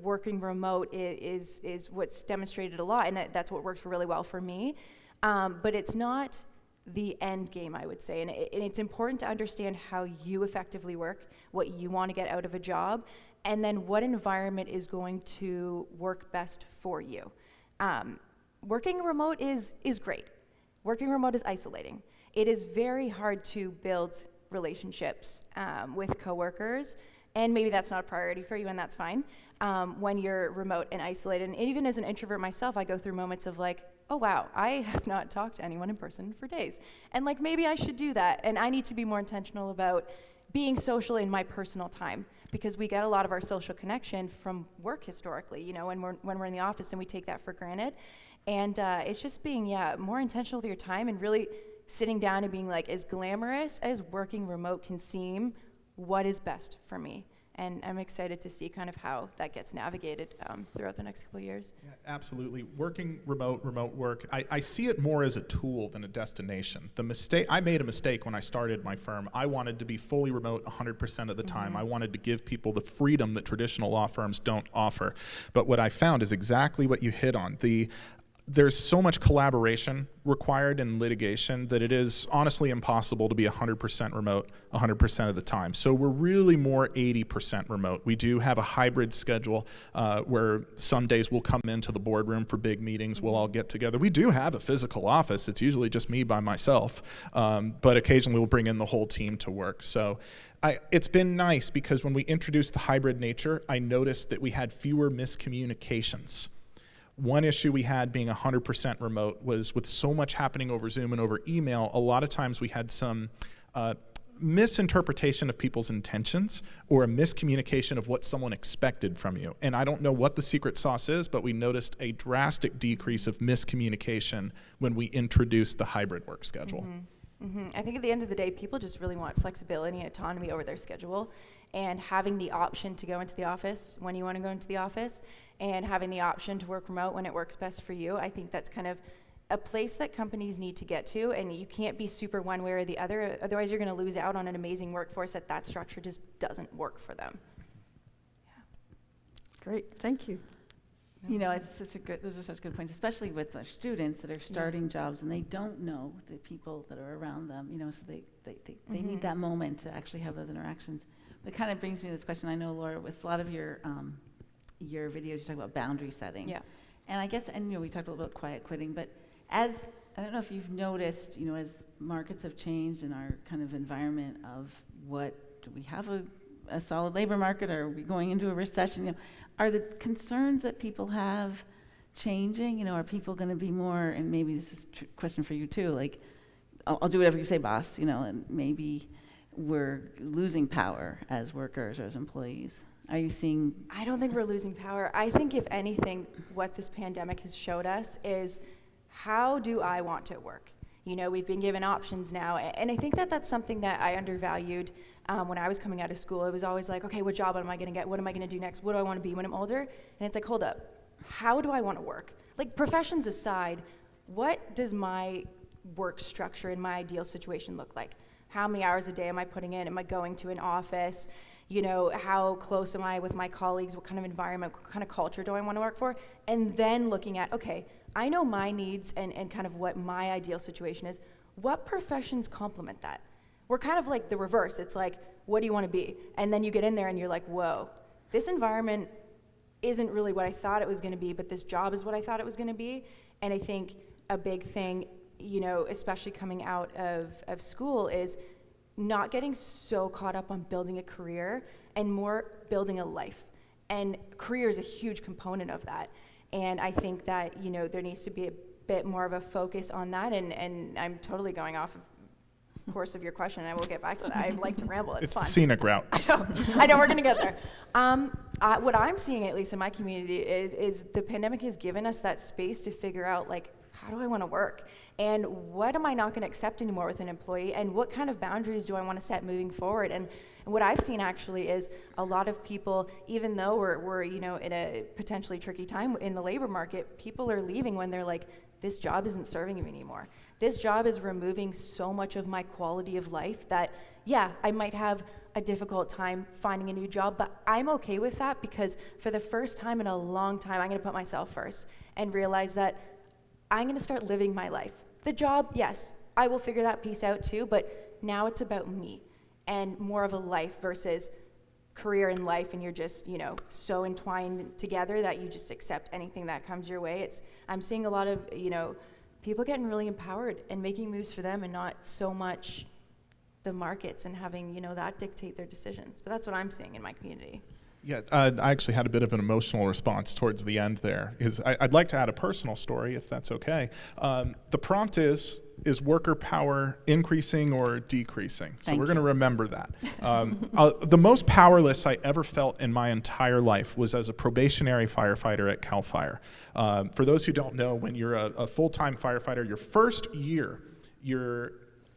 L: working remote is what's demonstrated a lot, and that's what works really well for me. But it's not the end game, I would say. And it's important to understand how you effectively work, what you want to get out of a job, and then what environment is going to work best for you. Working remote is great. Working remote is isolating. It is very hard to build relationships with coworkers, and maybe that's not a priority for you, and that's fine, when you're remote and isolated. And even as an introvert myself, I go through moments of like, oh wow, I have not talked to anyone in person for days. And like, maybe I should do that, and I need to be more intentional about being social in my personal time, because we get a lot of our social connection from work historically, when we're in the office, and we take that for granted. And it's just being, more intentional with your time and really sitting down and being like, as glamorous as working remote can seem, what is best for me? And I'm excited to see kind of how that gets navigated throughout the next couple of years.
B: Yeah, absolutely. Working remote work, I see it more as a tool than a destination. I made a mistake when I started my firm. I wanted to be fully remote 100% of the time. Mm-hmm. I wanted to give people the freedom that traditional law firms don't offer. But what I found is exactly what you hit on. There's so much collaboration required in litigation that it is honestly impossible to be 100% remote 100% of the time. So we're really more 80% remote. We do have a hybrid schedule where some days we'll come into the boardroom for big meetings. We'll all get together. We do have a physical office. It's usually just me by myself, but occasionally we'll bring in the whole team to work. So it's been nice because when we introduced the hybrid nature, I noticed that we had fewer miscommunications. One issue we had being 100% remote was with so much happening over Zoom and over email, a lot of times we had some misinterpretation of people's intentions or a miscommunication of what someone expected from you. And I don't know what the secret sauce is, but we noticed a drastic decrease of miscommunication when we introduced the hybrid work schedule.
L: Mm-hmm. Mm-hmm. I think at the end of the day, people just really want flexibility and autonomy over their schedule, and having the option to go into the office when you want to go into the office and having the option to work remote when it works best for you. I think that's kind of a place that companies need to get to, and you can't be super one way or the other. Otherwise, you're going to lose out on an amazing workforce that structure just doesn't work for them. Yeah.
K: Great, thank you.
M: Those are such good points, especially with students that are starting jobs and they don't know the people that are around them, so they need that moment to actually have those interactions. It kind of brings me to this question. I know, Laura, with a lot of your videos, you talk about boundary setting. Yeah. And I guess, we talked a little about quiet quitting, but I don't know if you've noticed, as markets have changed in our kind of environment of do we have a solid labor market, or are we going into a recession? Are the concerns that people have changing? Are people going to be more, and maybe this is a question for you too, like, I'll do whatever you say, boss, and maybe we're losing power as workers or as employees. Are you seeing?
L: I don't think we're losing power. I think if anything, what this pandemic has showed us is, how do I want to work? We've been given options now, and I think that's something that I undervalued when I was coming out of school. It was always like, okay, what job am I going to get? What am I going to do next? What do I want to be when I'm older? And it's like, hold up, how do I want to work? Like, professions aside, what does my work structure in my ideal situation look like? How many hours a day am I putting in? Am I going to an office? How close am I with my colleagues? What kind of environment, what kind of culture do I want to work for? And then looking at, okay, I know my needs and kind of what my ideal situation is. What professions complement that? We're kind of like the reverse. It's like, what do you want to be? And then you get in there and you're like, whoa, this environment isn't really what I thought it was going to be, but this job is what I thought it was going to be. And I think a big thing, you know, especially coming out of school, is not getting so caught up on building a career and more building a life. And career is a huge component of that. And I think that, you know, there needs to be a bit more of a focus on that. And I'm totally going off of course of your question, and I will get back to that. I like to ramble. It's fun.
B: The scenic route.
L: I know we're going to get there. What I'm seeing, at least in my community, is the pandemic has given us that space to figure out, like, how do I want to work? And what am I not going to accept anymore with an employee? And what kind of boundaries do I want to set moving forward? And what I've seen actually is a lot of people, even though we're you know, in a potentially tricky time in the labor market, people are leaving when they're like, this job isn't serving me anymore. This job is removing so much of my quality of life that, yeah, I might have a difficult time finding a new job, but I'm okay with that, because for the first time in a long time, I'm going to put myself first and realize that I'm going to start living my life. The job, yes, I will figure that piece out too, but now it's about me and more of a life versus career and life, and you're just, you know, so entwined together that you just accept anything that comes your way. I'm seeing a lot of, you know, people getting really empowered and making moves for them, and not so much the markets and having, you know, that dictate their decisions. But that's what I'm seeing in my community.
B: Yeah, I actually had a bit of an emotional response towards the end there. I'd like to add a personal story, if that's okay. The prompt is worker power increasing or decreasing? So we're going to remember that. The most powerless I ever felt in my entire life was as a probationary firefighter at CAL FIRE. For those who don't know, when you're a full-time firefighter, your first year, you're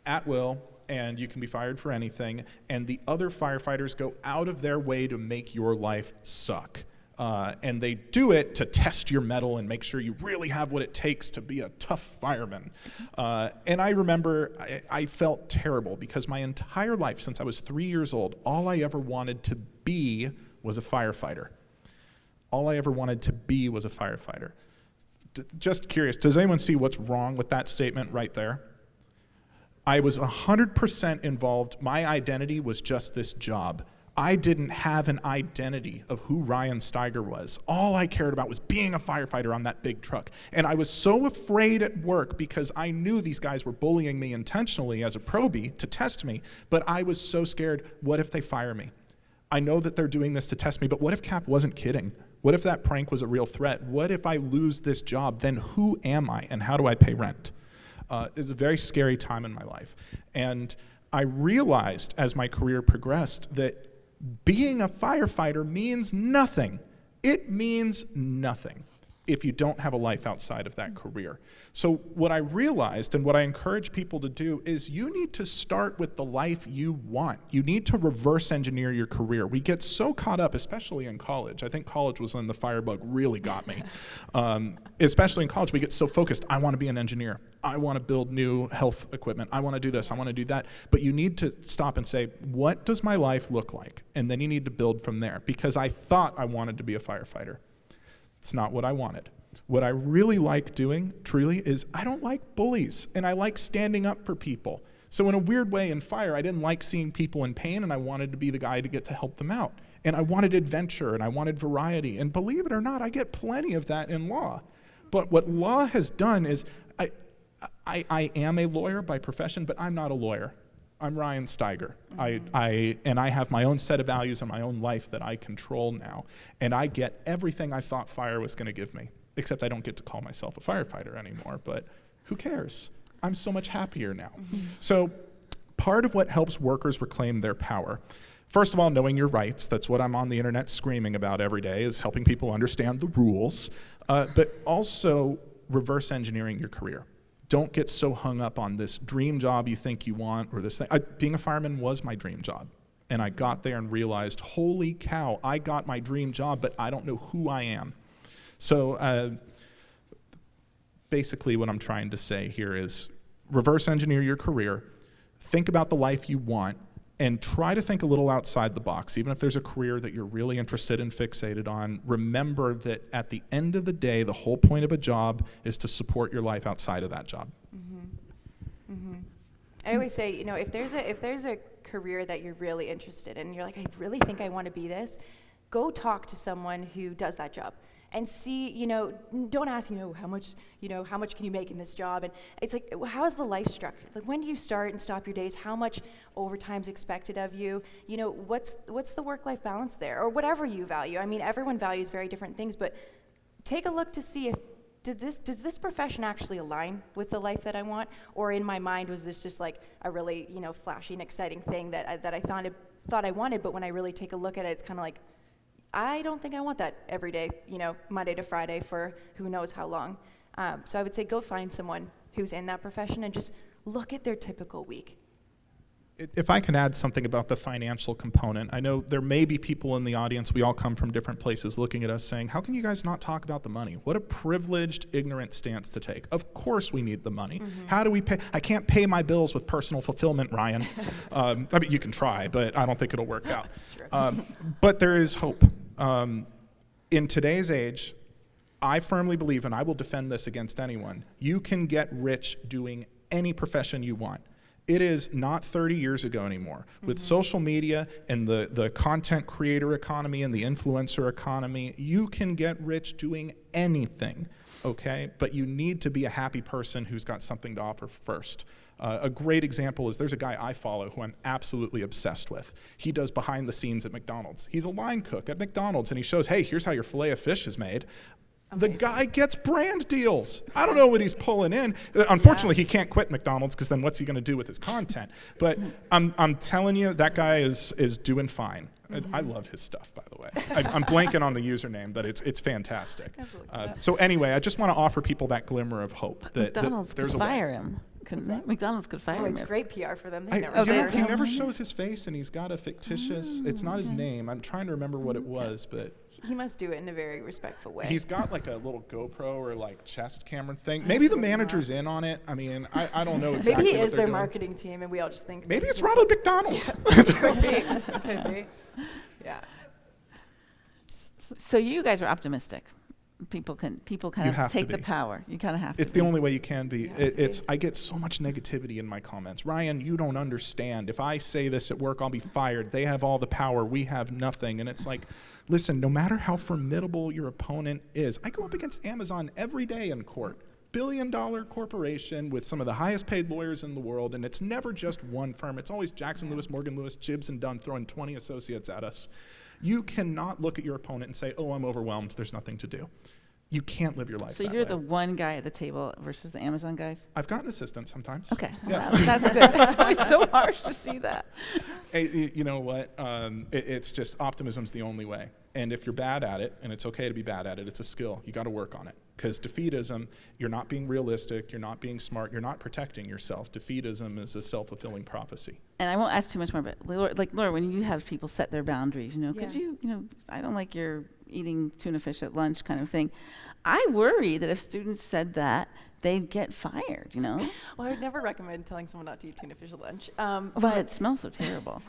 B: at will, and you can be fired for anything, and the other firefighters go out of their way to make your life suck. And they do it to test your mettle and make sure you really have what it takes to be a tough fireman. And I remember I felt terrible, because my entire life, since I was 3 years old, all I ever wanted to be was a firefighter. All I ever wanted to be was a firefighter. Just curious, does anyone see what's wrong with that statement right there? I was 100% involved. My identity was just this job. I didn't have an identity of who Ryan Stygar was. All I cared about was being a firefighter on that big truck. And I was so afraid at work, because I knew these guys were bullying me intentionally as a probie to test me, but I was so scared, what if they fire me? I know that they're doing this to test me, but what if Cap wasn't kidding? What if that prank was a real threat? What if I lose this job? Then who am I, and how do I pay rent? It was a very scary time in my life. And I realized as my career progressed that being a firefighter means nothing. It means nothing if you don't have a life outside of that career. So what I realized, and what I encourage people to do, is you need to start with the life you want. You need to reverse engineer your career. We get so caught up, especially in college. I think college was when the firebug really got me. Especially in college, we get so focused. I want to be an engineer. I want to build new health equipment. I want to do this. I want to do that. But you need to stop and say, what does my life look like? And then you need to build from there. Because I thought I wanted to be a firefighter. It's not what I wanted. What I really like doing, truly, is I don't like bullies, and I like standing up for people. So in a weird way, in fire, I didn't like seeing people in pain, and I wanted to be the guy to get to help them out. And I wanted adventure, and I wanted variety. And believe it or not, I get plenty of that in law. But what law has done is, I am a lawyer by profession, but I'm not a lawyer. I'm Ryan Stygar. And I have my own set of values and my own life that I control now. And I get everything I thought fire was going to give me, except I don't get to call myself a firefighter anymore. But who cares? I'm so much happier now. So part of what helps workers reclaim their power, first of all, knowing your rights. That's what I'm on the internet screaming about every day, is helping people understand the rules. But also reverse engineering your career. Don't get so hung up on this dream job you think you want, or this thing. Being a fireman was my dream job. And I got there and realized, holy cow, I got my dream job, but I don't know who I am. So basically what I'm trying to say here is reverse engineer your career, think about the life you want, and try to think a little outside the box. Even if there's a career that you're really interested and fixated on, remember that at the end of the day, the whole point of a job is to support your life outside of that job.
L: I always say, you know, if there's a career that you're really interested in, and you're like, I really think I want to be this, go talk to someone who does that job and see, don't ask, how much can you make in this job? And it's like, how is the life structured? Like, when do you start and stop your days? How much overtime's expected of you? What's the work-life balance there? Or whatever you value. I mean, everyone values very different things, but take a look to see if, does this profession actually align with the life that I want? Or in my mind, was this just like a really, flashy and exciting thing that I thought I wanted, but when I really take a look at it, it's kind of like, I don't think I want that every day, Monday to Friday for who knows how long. So I would say go find someone who's in that profession and just look at their typical week.
B: If I can add something about the financial component, I know there may be people in the audience, we all come from different places, looking at us saying, how can you guys not talk about the money? What a privileged, ignorant stance to take. Of course we need the money. How do we pay? I can't pay my bills with personal fulfillment, Ryan. I mean, you can try, but I don't think it'll work out. But there is hope. In today's age, I firmly believe, and I will defend this against anyone, you can get rich doing any profession you want. It is not 30 years ago anymore. With social media and the content creator economy and the influencer economy, you can get rich doing anything, okay? But you need to be a happy person who's got something to offer first. A great example is there's a guy I follow who I'm absolutely obsessed with. He does behind the scenes at McDonald's. He's a line cook at McDonald's, and he shows, hey, here's how your filet of fish is made. The guy gets brand deals. I don't know what he's pulling in. Unfortunately, he can't quit McDonald's because then what's he going to do with his content? But I'm telling you, that guy is doing fine. I love his stuff, by the way. I'm blanking on the username, but it's fantastic. So anyway, I just want to offer people that glimmer of hope that
M: McDonald's
B: there's
M: could
B: a way.
M: fire him. Couldn't they? McDonald's could fire him.
L: It's great PR for them.
B: He never shows his face, and he's got a fictitious. It's not his name. I'm trying to remember what it was, but.
L: He must do it in a very respectful way.
B: He's got like a little GoPro or like chest camera thing. Maybe the manager's in on it. I mean, I don't know exactly
L: Maybe he is
B: what they're
L: their
B: doing.
L: marketing team, and we all just think.
B: Maybe it's Ronald McDonald.
L: Could be. Could be. Yeah.
M: So you guys are optimistic. People kind of take the power. You kind of have to.
B: It's the only way you can be. I get so much negativity in my comments. Ryan, you don't understand. If I say this at work, I'll be fired. They have all the power. We have nothing. And it's like, listen, no matter how formidable your opponent is, I go up against Amazon every day in court. Billion-dollar corporation with some of the highest paid lawyers in the world, and it's never just one firm. It's always Jackson Lewis, Morgan Lewis, Gibbs and Dunn throwing 20 associates at us. You cannot look at your opponent and say, oh, I'm overwhelmed, there's nothing to do. You can't live your life that way.
M: So you're the one guy at the table versus the Amazon guys?
B: I've got an assistant sometimes.
M: Okay,
B: yeah.
M: That's good. It's always so harsh to see that.
B: Hey, you know what? It's just optimism's the only way. And if you're bad at it, and it's okay to be bad at it, it's a skill. You got to work on it. Because defeatism, you're not being realistic, you're not being smart, you're not protecting yourself. Defeatism is a self-fulfilling prophecy.
M: And I won't ask too much more, but Laura, when you have people set their boundaries, could you, I don't like your eating tuna fish at lunch kind of thing. I worry that if students said that, they'd get fired,
F: Well, I would never recommend telling someone not to eat tuna fish at lunch.
M: But it smells so terrible.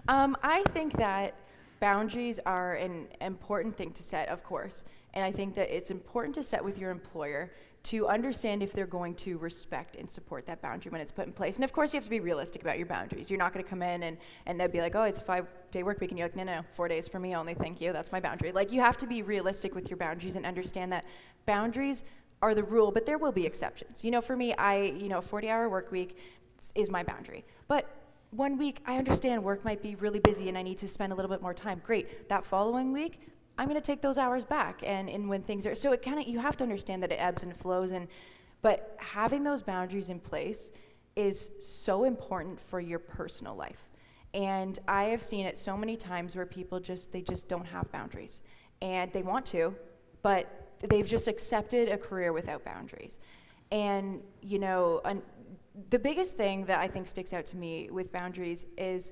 L: I think that boundaries are an important thing to set, of course. And I think that it's important to set with your employer to understand if they're going to respect and support that boundary when it's put in place. And of course, you have to be realistic about your boundaries. You're not going to come in and they'll be like, oh, it's a 5-day work week. And you're like, no, 4 days for me only, thank you. That's my boundary. Like, you have to be realistic with your boundaries and understand that boundaries are the rule, but there will be exceptions. For me, a 40-hour work week is my boundary. But 1 week, I understand work might be really busy and I need to spend a little bit more time. Great. That following week, I'm going to take those hours back, and when things are, so it you have to understand that it ebbs and flows, but having those boundaries in place is so important for your personal life. And I have seen it so many times where people they just don't have boundaries, and they want to, but they've just accepted a career without boundaries. And the biggest thing that I think sticks out to me with boundaries is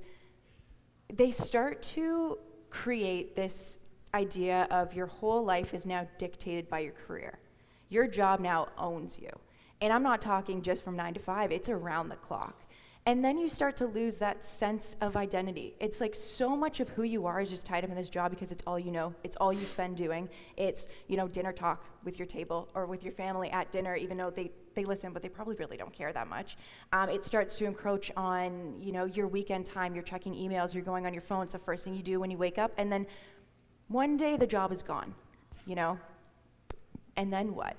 L: they start to create this idea of your whole life is now dictated by your career. Your job now owns you. And I'm not talking just from 9 to 5, it's around the clock. And then you start to lose that sense of identity. It's like so much of who you are is just tied up in this job because it's all you know. It's all you spend doing. It's, dinner talk with your table or with your family at dinner, even though they listen, but they probably really don't care that much. It starts to encroach on, your weekend time. You're checking emails, you're going on your phone. It's the first thing you do when you wake up. And then one day the job is gone, and then what?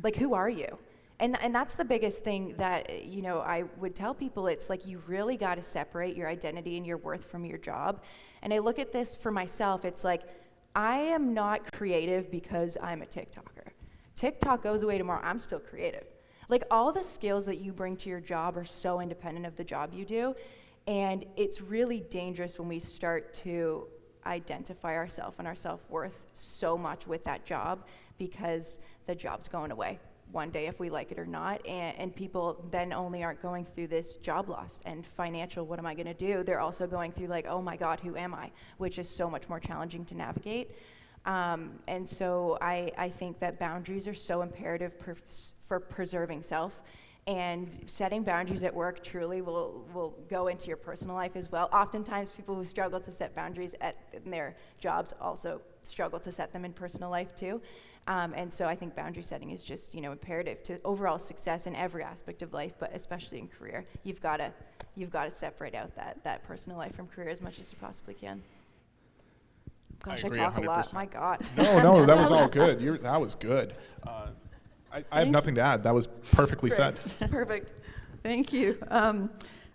L: Like, who are you? And that's the biggest thing that, I would tell people. It's like you really got to separate your identity and your worth from your job. And I look at this for myself. It's like, I am not creative because I'm a TikToker. TikTok goes away tomorrow. I'm still creative. Like, all the skills that you bring to your job are so independent of the job you do. And it's really dangerous when we start to identify ourselves and our self-worth so much with that job, because the job's going away one day if we like it or not, and people then only aren't going through this job loss and financial, what am I going to do? They're also going through like, oh my God, who am I? Which is so much more challenging to navigate. And so I think that boundaries are so imperative for preserving self, and setting boundaries at work truly will go into your personal life as well. Oftentimes people who struggle to set boundaries in their jobs also struggle to set them in personal life too. And so I think boundary setting is just, imperative to overall success in every aspect of life, but especially in career. You've got to separate out that personal life from career as much as you possibly can. Gosh, I talk 100%. A lot. My God.
B: No, that was all good. That was good. I have nothing to add. That was perfectly said.
L: Perfect.
K: Thank you.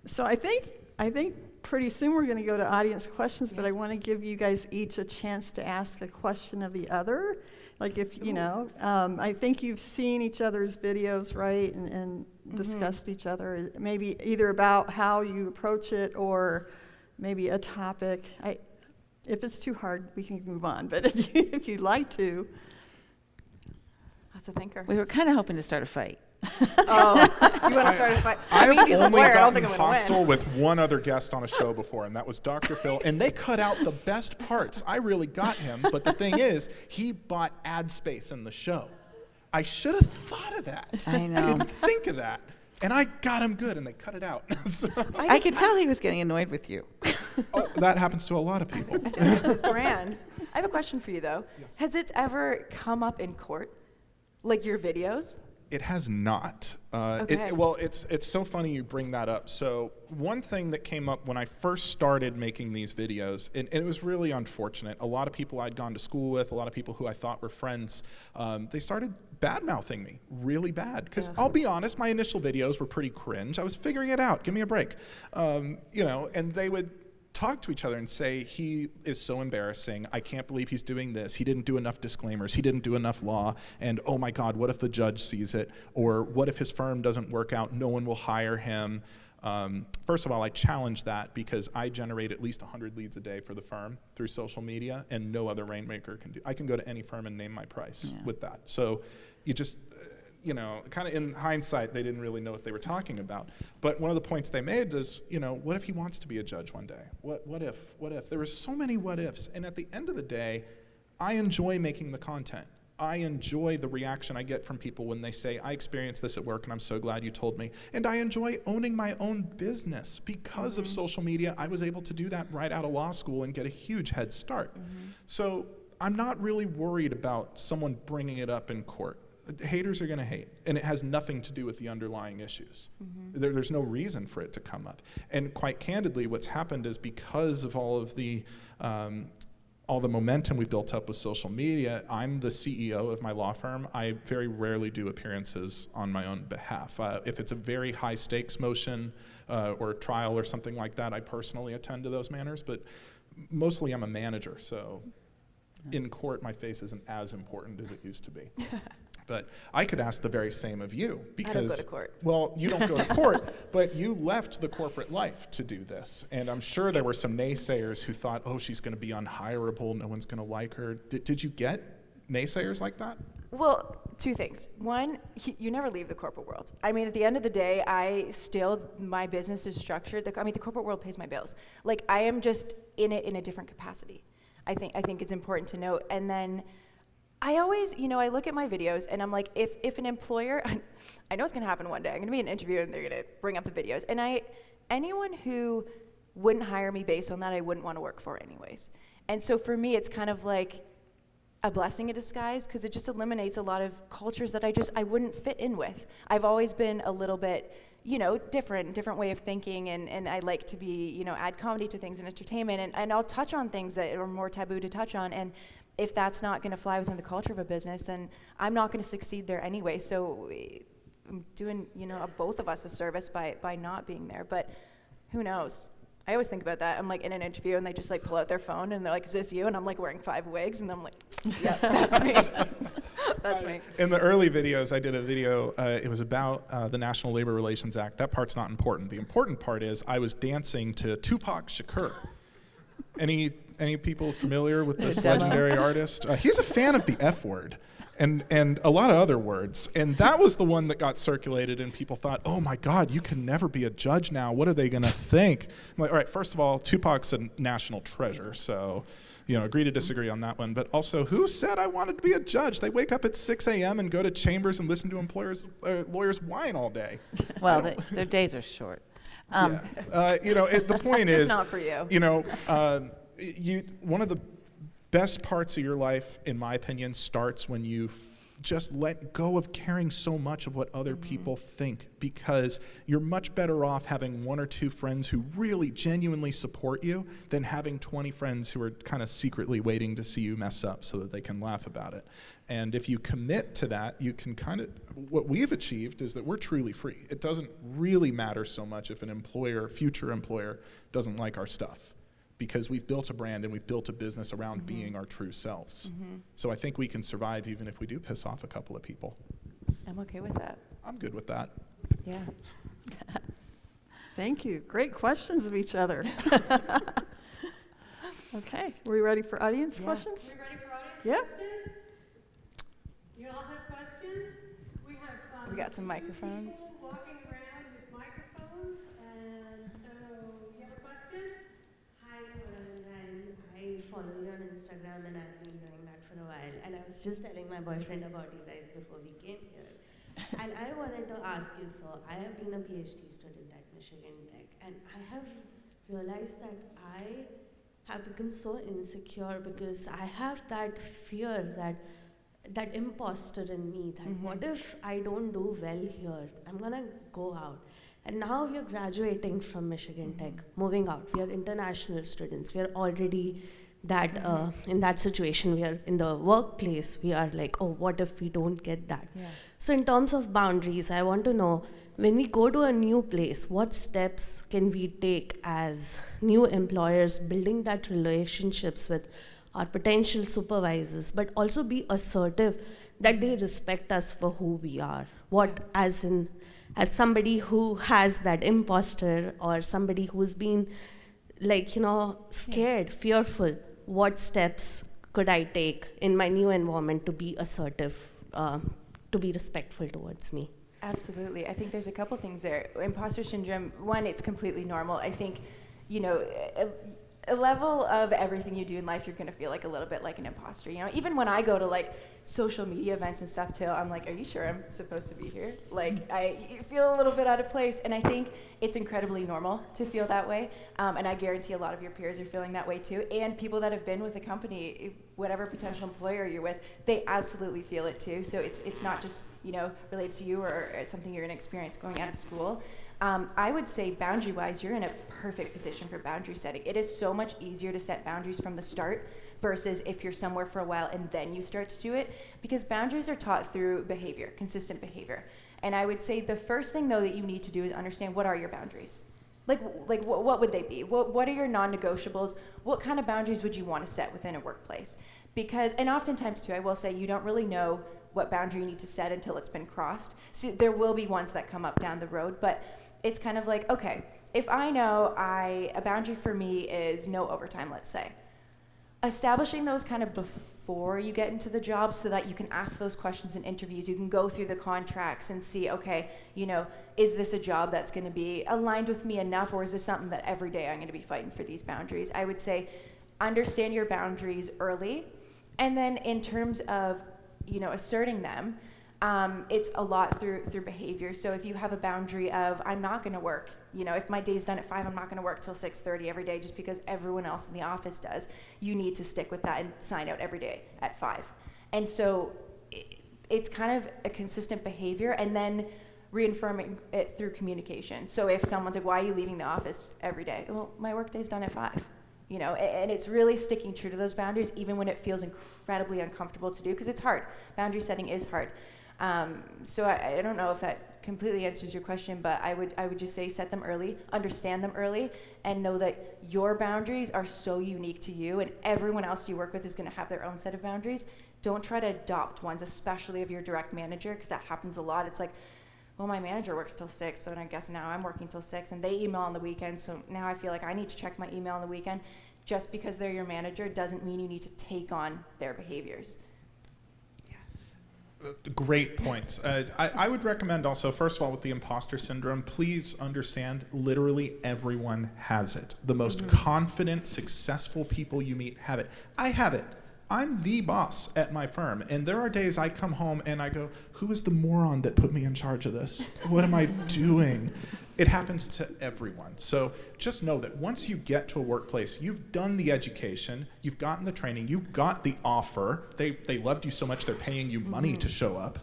K: So I think pretty soon we're going to go to audience questions, but I want to give you guys each a chance to ask a question of the other. Like if, I think you've seen each other's videos, right, and discussed each other, maybe either about how you approach it or maybe a topic. If it's too hard, we can move on, but if you'd like to.
L: That's a thinker.
M: We were kind of hoping to start a fight.
L: Oh, you want to start a fight?
B: I've only gotten hostile with one other guest on a show before, and that was Dr. Phil, and they cut out the best parts. I really got him, but the thing is, he bought ad space in the show. I should have thought of that.
M: I know.
B: I didn't think of that. And I got him good, and they cut it out. So.
M: I could tell he was getting annoyed with you.
B: Oh, that happens to a lot of people.
L: I think that's his brand. I have a question for you, though.
B: Yes.
L: Has it ever come up in court, like your videos?
B: It has not.
L: Okay.
B: It's so funny you bring that up. So one thing that came up when I first started making these videos, and it was really unfortunate. A lot of people I'd gone to school with, a lot of people who I thought were friends, they started bad-mouthing me really bad. Because I'll be honest, my initial videos were pretty cringe. I was figuring it out. Give me a break. And they would talk to each other and say, he is so embarrassing, I can't believe he's doing this, he didn't do enough disclaimers, he didn't do enough law, and oh my God, what if the judge sees it, or what if his firm doesn't work out, no one will hire him. First of all, I challenge that because I generate at least 100 leads a day for the firm through social media, and no other rainmaker can do. I can go to any firm and name my price with that. So you just, kind of in hindsight, they didn't really know what they were talking about. But one of the points they made is, what if he wants to be a judge one day? What if? There were so many what ifs. And at the end of the day, I enjoy making the content. I enjoy the reaction I get from people when they say, I experienced this at work and I'm so glad you told me. And I enjoy owning my own business. Because of social media, I was able to do that right out of law school and get a huge head start. So I'm not really worried about someone bringing it up in court. Haters are going to hate, and it has nothing to do with the underlying issues. There's no reason for it to come up. And quite candidly, what's happened is because of all the momentum we've built up with social media, I'm the CEO of my law firm. I very rarely do appearances on my own behalf. If it's a very high stakes motion or a trial or something like that, I personally attend to those matters, but mostly I'm a manager, so in court my face isn't as important as it used to be. But I could ask the very same of you because,
L: I don't go to court.
B: Well, you don't go to court, but you left the corporate life to do this. And I'm sure there were some naysayers who thought, oh, she's going to be unhireable, no one's going to like her. Did you get naysayers like that?
L: Well, two things. One, you never leave the corporate world. I mean, at the end of the day, my business is structured. The corporate world pays my bills. Like, I am just in it in a different capacity. I think it's important to note. And then I always, I look at my videos and I'm like, if an employer, I know it's going to happen one day. I'm going to be in an interview and they're going to bring up the videos. And anyone who wouldn't hire me based on that, I wouldn't want to work for anyways. And so for me, it's kind of like a blessing in disguise, because it just eliminates a lot of cultures that I wouldn't fit in with. I've always been a little bit, different way of thinking, and I like to be, add comedy to things and entertainment, and I'll touch on things that are more taboo to touch on, and if that's not going to fly within the culture of a business, then I'm not going to succeed there anyway. So I'm doing, both of us a service by not being there, but who knows? I always think about that. I'm like in an interview and they just like pull out their phone and they're like, is this you? And I'm like wearing 5 wigs and I'm like, yeah, that's me. That's me.
B: In the early videos, I did a video, it was about the National Labor Relations Act. That part's not important. The important part is I was dancing to Tupac Shakur. Any people familiar with this legendary artist? He's a fan of the F word. And a lot of other words. And that was the one that got circulated and people thought, oh my God, you can never be a judge now. What are they gonna think? I'm like, all right, first of all, Tupac's a national treasure, so agree to disagree on that one. But also, who said I wanted to be a judge? They wake up at 6 a.m. and go to chambers and listen to lawyers whine all day.
M: Well, their days are short.
B: The point is,
L: not for you.
B: One of the best parts of your life, in my opinion, starts when you just let go of caring so much of what other people think, because you're much better off having 1 or 2 friends who really genuinely support you than having 20 friends who are kind of secretly waiting to see you mess up so that they can laugh about it. And if you commit to that, you can what we've achieved is that we're truly free. It doesn't really matter so much if an future employer doesn't like our stuff, because we've built a brand and we've built a business around being our true selves. So I think we can survive even if we do piss off a couple of people.
L: I'm okay with that.
B: I'm good with that.
L: Yeah.
K: Thank you. Great questions of each other. Okay, are we ready for audience questions?
A: We're ready for audience questions? You all have questions?
L: We got some microphones.
A: People walking around with microphones, and so you have a question?
N: Hi, I follow you on Instagram and I've been doing that for a while. And I was just telling my boyfriend about you guys before we came here. And I wanted to ask you, so I have been a PhD student at Michigan Tech, and I have realized that I have become so insecure because I have that fear, that imposter in me, that what if I don't do well here? I'm gonna go out. And now we are graduating from Michigan Tech, moving out. We are international students. We are already in that situation. We are in the workplace. We are like, oh, what if we don't get that?
L: Yeah.
N: So in terms of boundaries, I want to know, when we go to a new place, what steps can we take as new employers, building that relationships with our potential supervisors, but also be assertive that they respect us for who we are? As somebody who has that imposter, or somebody who's been scared, fearful, what steps could I take in my new environment to be assertive, to be respectful towards me?
L: Absolutely. I think there's a couple things there. Imposter syndrome, one, it's completely normal. I think, a level of everything you do in life, you're going to feel like a little bit like an imposter. Even when I go to social media events and stuff too, I'm like, are you sure I'm supposed to be here? I feel a little bit out of place, and I think it's incredibly normal to feel that way. And I guarantee a lot of your peers are feeling that way too. And people that have been with the company, whatever potential employer you're with, they absolutely feel it too. So it's not just related to you or something you're going to experience going out of school. I would say boundary-wise, you're in a perfect position for boundary setting. It is so much easier to set boundaries from the start versus if you're somewhere for a while and then you start to do it, because boundaries are taught through behavior, consistent behavior. And I would say the first thing, though, that you need to do is understand, what are your boundaries? What would they be? What are your non-negotiables? What kind of boundaries would you want to set within a workplace? Because, and oftentimes, too, I will say, you don't really know what boundary you need to set until it's been crossed. So there will be ones that come up down the road, but it's kind of like, okay, if I know a boundary for me is no overtime, let's say, establishing those kind of before you get into the job so that you can ask those questions in interviews, you can go through the contracts and see, okay, is this a job that's going to be aligned with me enough, or is this something that every day I'm going to be fighting for these boundaries? I would say understand your boundaries early, and then in terms of asserting them, It's a lot through behavior. So if you have a boundary of, I'm not going to work, if my day's done at 5, I'm not going to work till 6:30 every day just because everyone else in the office does. You need to stick with that and sign out every day at 5. And so it's kind of a consistent behavior, and then reaffirming it through communication. So if someone's like, why are you leaving the office every day? Well, my work day's done at 5. And it's really sticking true to those boundaries, even when it feels incredibly uncomfortable to do, because it's hard. Boundary setting is hard. So I don't know if that completely answers your question, but I would just say set them early, understand them early, and know that your boundaries are so unique to you, and everyone else you work with is going to have their own set of boundaries. Don't try to adopt ones, especially of your direct manager, because that happens a lot. It's like, well, my manager works till 6, so I guess now I'm working till 6, and they email on the weekend, so now I feel like I need to check my email on the weekend. Just because they're your manager doesn't mean you need to take on their behaviors.
B: Great points. I would recommend also, first of all, with the imposter syndrome, please understand literally everyone has it. The most confident, successful people you meet have it. I have it. I'm the boss at my firm, and there are days I come home and I go, who is the moron that put me in charge of this? What am I doing? It happens to everyone. So just know that once you get to a workplace, you've done the education, you've gotten the training, you got the offer. They loved you so much they're paying you money to show up.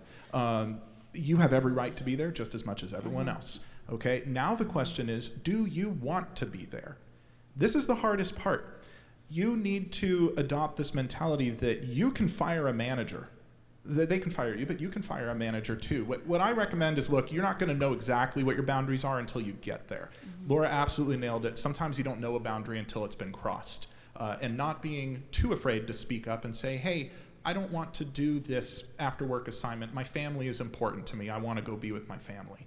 B: You have every right to be there just as much as everyone else. Okay, now the question is, do you want to be there? This is the hardest part. You need to adopt this mentality that you can fire a manager. They can fire you, but you can fire a manager too. What I recommend is, look, you're not going to know exactly what your boundaries are until you get there. Laura absolutely nailed it. Sometimes you don't know a boundary until it's been crossed. And not being too afraid to speak up and say, hey, I don't want to do this after work assignment. My family is important to me. I want to go be with my family.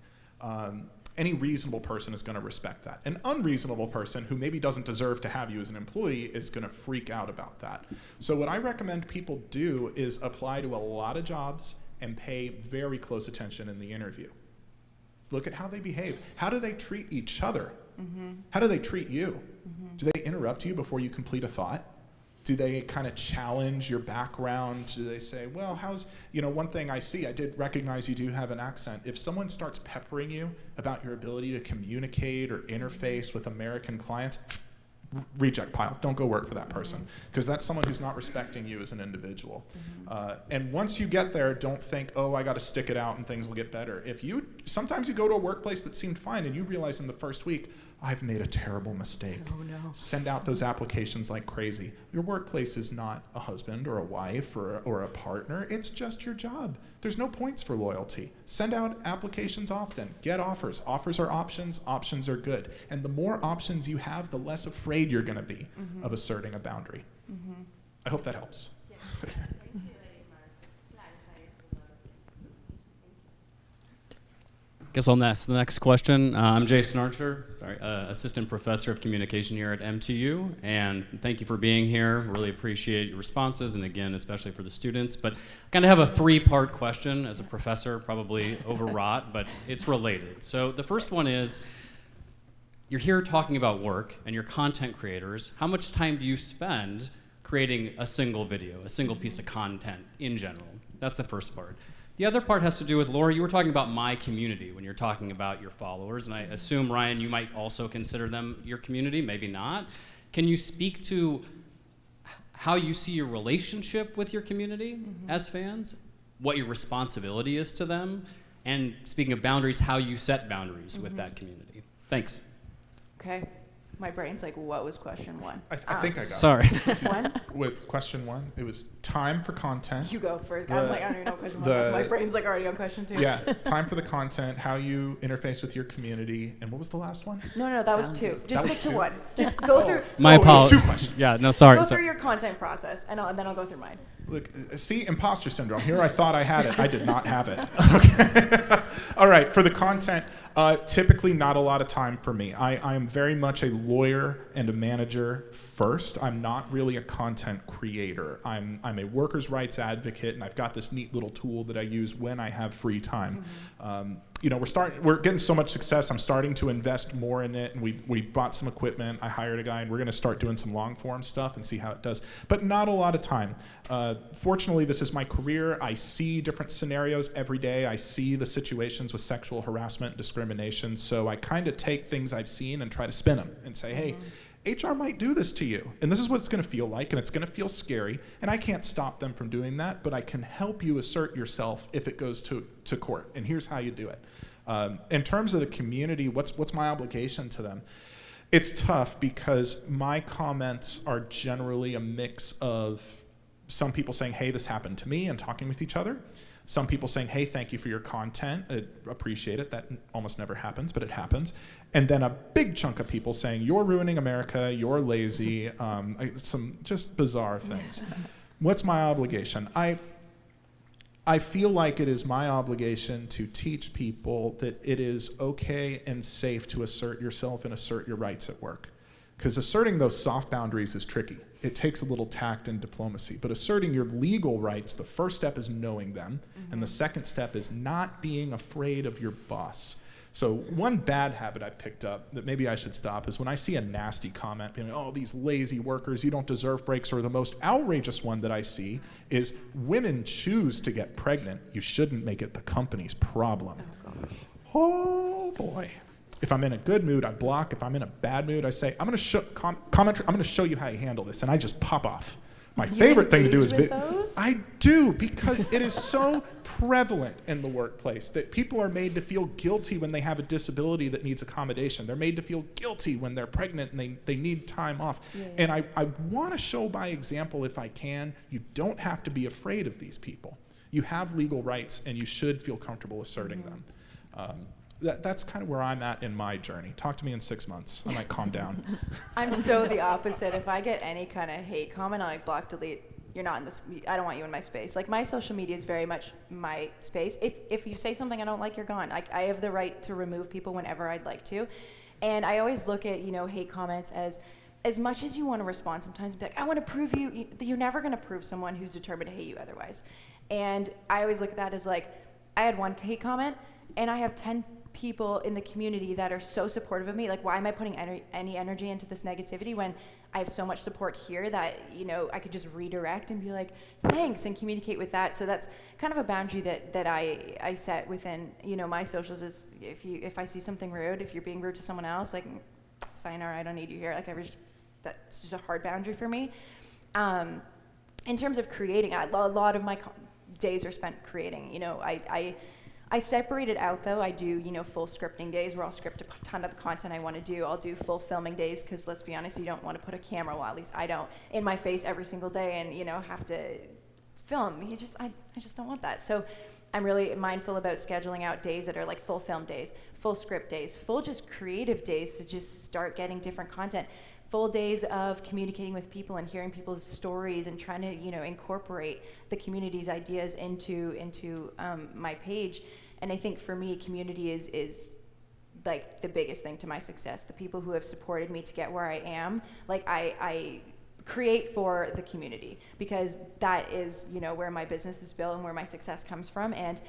B: Any reasonable person is going to respect that. An unreasonable person who maybe doesn't deserve to have you as an employee is going to freak out about that. So what I recommend people do is apply to a lot of jobs and pay very close attention in the interview. Look at how they behave. How do they treat each other? How do they treat you? Do they interrupt you before you complete a thought? Do they kind of challenge your background? Do they say, well, one thing I see, I did recognize you do have an accent. If someone starts peppering you about your ability to communicate or interface with American clients, reject pile. Don't go work for that person, because that's someone who's not respecting you as an individual. And once you get there, don't think, oh, I got to stick it out and things will get better. Sometimes you go to a workplace that seemed fine and you realize in the first week, I've made a terrible mistake. Oh, no. Send out those applications like crazy. Your workplace is not a husband or a wife or a partner. It's just your job. There's no points for loyalty. Send out applications often. Get offers. Offers are options. Options are good. And the more options you have, the less afraid you're going to be of asserting a boundary. I hope that helps.
N: Yes. Thank you very much.
O: Guess I'll ask the next question. I'm Jason Archer, Assistant Professor of Communication here at MTU, and thank you for being here. Really appreciate your responses, and again, especially for the students. But I kind of have a 3-part question as a professor, probably overwrought, but it's related. So the first one is, you're here talking about work, and you're content creators. How much time do you spend creating a single video, a single piece of content in general? That's the first part. The other part has to do with, Laura, you were talking about my community when you're talking about your followers, and I assume, Ryan, you might also consider them your community, maybe not. Can you speak to how you see your relationship with your community as fans, what your responsibility is to them, and speaking of boundaries, how you set boundaries with that community? Thanks.
L: Okay. My brain's like, what was question 1?
B: I think I got
O: Sorry.
B: it.
L: One?
B: With question 1, it was time for content.
L: You go first. I'm like, I don't even know question 1 was. My brain's like already on question 2.
B: Yeah, time for the content, how you interface with your community, and what was the last one?
L: No, that was 2. Just stick to
B: 2?
L: 1. Just go through.
O: My apologies.
B: 2 questions.
O: Yeah, no, sorry.
L: Go through your content process, and then I'll go through mine.
B: Look, see, imposter syndrome. Here I thought I had it. I did not have it. Okay. All right, for the content, typically not a lot of time for me. I am very much a lawyer and a manager first. I'm not really a content creator. I'm a workers' rights advocate, and I've got this neat little tool that I use when I have free time. we're getting so much success. I'm starting to invest more in it, and we bought some equipment. I hired a guy, and we're going to start doing some long form stuff and see how it does. But not a lot of time. Fortunately, this is my career. I see different scenarios every day. I see the situations with sexual harassment, discrimination. So I kind of take things I've seen and try to spin them and say, hey, HR might do this to you, and this is what it's going to feel like, and it's going to feel scary, and I can't stop them from doing that, but I can help you assert yourself if it goes to court, and here's how you do it. In terms of the community, what's my obligation to them? It's tough because my comments are generally a mix of some people saying, hey, this happened to me, and talking with each other. Some people saying, hey, thank you for your content, I appreciate it. That almost never happens, but it happens. And then a big chunk of people saying, you're ruining America, you're lazy, some just bizarre things. What's my obligation? I feel like it is my obligation to teach people that it is okay and safe to assert yourself and assert your rights at work. Because asserting those soft boundaries is tricky. It takes a little tact and diplomacy. But asserting your legal rights, the first step is knowing them, and the second step is not being afraid of your boss. So one bad habit I picked up that maybe I should stop is when I see a nasty comment being, oh, these lazy workers, you don't deserve breaks, or the most outrageous one that I see is women choose to get pregnant. You shouldn't make it the company's problem. Oh boy. If I'm in a good mood, I block. If I'm in a bad mood, I say, I'm going to show you how you handle this, and I just pop off. My favorite thing to do is I do, because it is so prevalent in the workplace that people are made to feel guilty when they have a disability that needs accommodation. They're made to feel guilty when they're pregnant and they need time off. And I want to show by example, if I can, you don't have to be afraid of these people. You have legal rights, and you should feel comfortable asserting them. That's kind of where I'm at in my journey. Talk to me in 6 months. I might calm down.
L: I'm so the opposite. If I get any kind of hate comment, I block, delete. You're not in this. I don't want you in my space. Like, my social media is very much my space. If you say something I don't like, you're gone. I have the right to remove people whenever I'd like to. And I always look at, hate comments as much as you want to respond sometimes, be like, I want to prove you're never going to prove someone who's determined to hate you otherwise. And I always look at that as like, I had one hate comment, and I have 10 people in the community that are so supportive of me. Like, why am I putting any energy into this negativity when I have so much support here that, I could just redirect and be like, thanks, and communicate with that. So that's kind of a boundary that I set within, my socials is if I see something rude, if you're being rude to someone else, like, sayonara, I don't need you here. Like, that's just a hard boundary for me. In terms of creating, a lot of my days are spent creating. I separate it out, though. I do, full scripting days where I'll script a ton of the content I want to do. I'll do full filming days because, let's be honest, you don't want to put a camera, well, at least I don't, in my face every single day and, have to film. I just don't want that. So I'm really mindful about scheduling out days that are like full film days, full script days, full just creative days to just start getting different content. Full days of communicating with people and hearing people's stories and trying to, incorporate the community's ideas into my page. And I think for me, community is like the biggest thing to my success. The people who have supported me to get where I am, like I create for the community, because that is, where my business is built and where my success comes from. And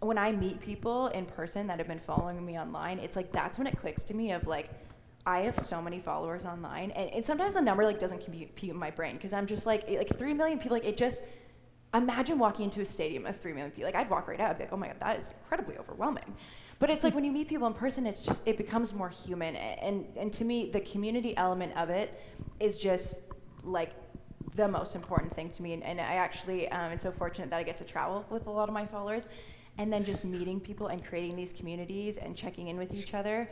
L: when I meet people in person that have been following me online, it's like, that's when it clicks to me of like, I have so many followers online, and sometimes the number like doesn't compute in my brain, because I'm just like 3 million people, like it just, imagine walking into a stadium of 3 million people. Like, I'd walk right out, I'd be like, oh my God, that is incredibly overwhelming. But it's like when you meet people in person, it becomes more human. And to me, the community element of it is just like the most important thing to me. And I actually am so fortunate that I get to travel with a lot of my followers, and then just meeting people and creating these communities and checking in with each other.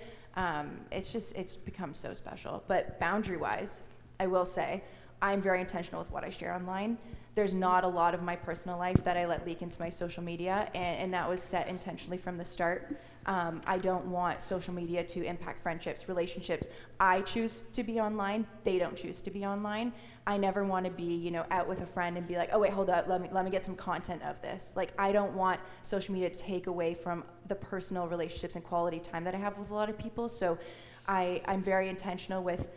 L: It's become so special. But boundary-wise, I will say, I'm very intentional with what I share online. There's not a lot of my personal life that I let leak into my social media, and that was set intentionally from the start. I don't want social media to impact friendships, relationships. I choose to be online. They don't choose to be online. I never want to be, out with a friend and be like, oh wait, hold up, let me get some content of this. Like, I don't want social media to take away from the personal relationships and quality time that I have with a lot of people. So I'm very intentional with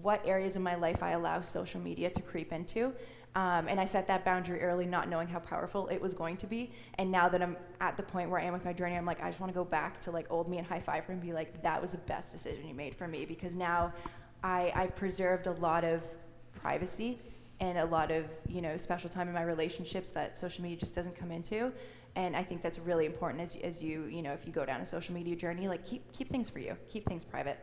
L: what areas of my life I allow social media to creep into. And I set that boundary early, not knowing how powerful it was going to be. And now that I'm at the point where I am with my journey, I'm like, I just want to go back to like old me and high five her and be like, that was the best decision you made for me, because now I've preserved a lot of privacy and a lot of, special time in my relationships that social media just doesn't come into. And I think that's really important as you, if you go down a social media journey, like keep things for you, keep things private.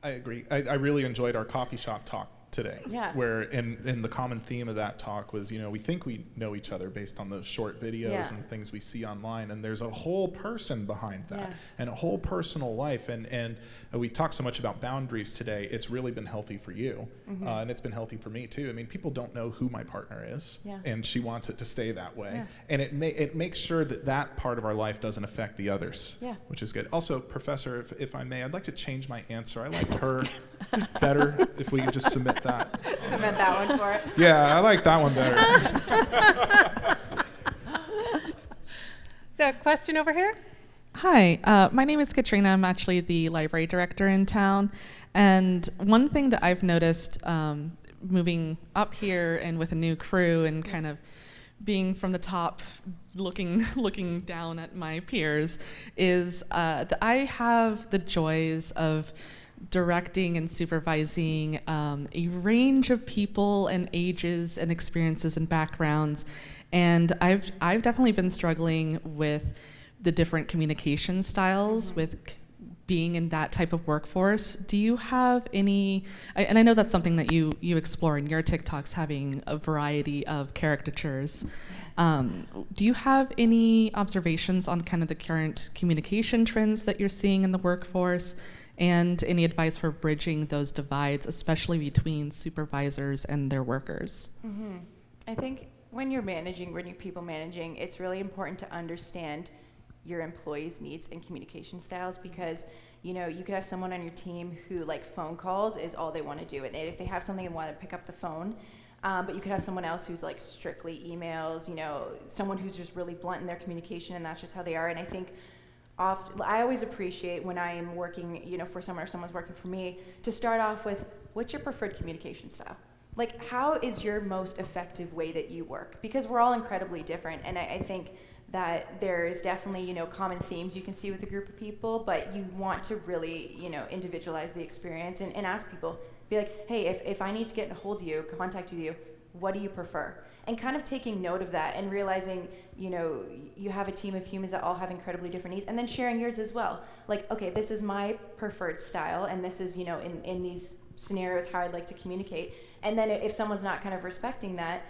B: I agree. I really enjoyed our coffee shop talk today, where and the common theme of that talk was, we think we know each other based on those short videos and things we see online, and there's a whole person behind that and a whole personal life, and we talked so much about boundaries today. It's really been healthy for you, and it's been healthy for me too. I mean, people don't know who my partner is, and she wants it to stay that way, and it makes sure that part of our life doesn't affect the others, which is good. Also, Professor, if I may, I'd like to change my answer. I liked her better. If we could just submit that.
L: Submit that one for it.
B: Yeah, I like that one better.
A: So, question over here?
P: Hi, my name is Katrina. I'm actually the library director in town. And one thing that I've noticed moving up here and with a new crew and kind of being from the top looking down at my peers is that I have the joys of directing and supervising a range of people and ages and experiences and backgrounds, and I've definitely been struggling with the different communication styles with being in that type of workforce. Do you have any, and I know that's something that you explore in your TikToks, having a variety of caricatures. Do you have any observations on kind of the current communication trends that you're seeing in the workforce? And any advice for bridging those divides, especially between supervisors and their workers?
L: I think when you're people managing, it's really important to understand your employees' needs and communication styles, because you could have someone on your team who phone calls is all they want to do, and if they have something they want to pick up the phone. But you could have someone else who's strictly emails, someone who's just really blunt in their communication, and that's just how they are. And I think I always appreciate when I am working, for someone or someone's working for me, to start off with, what's your preferred communication style? How is your most effective way that you work? Because we're all incredibly different, and I think that there is definitely, common themes you can see with a group of people, but you want to really, individualize the experience and ask people, be like, hey, if I need to get a hold of you, contact you, what do you prefer? And kind of taking note of that and realizing, you have a team of humans that all have incredibly different needs, and then sharing yours as well. Okay, this is my preferred style, and this is, in these scenarios how I'd like to communicate. And then if someone's not kind of respecting that,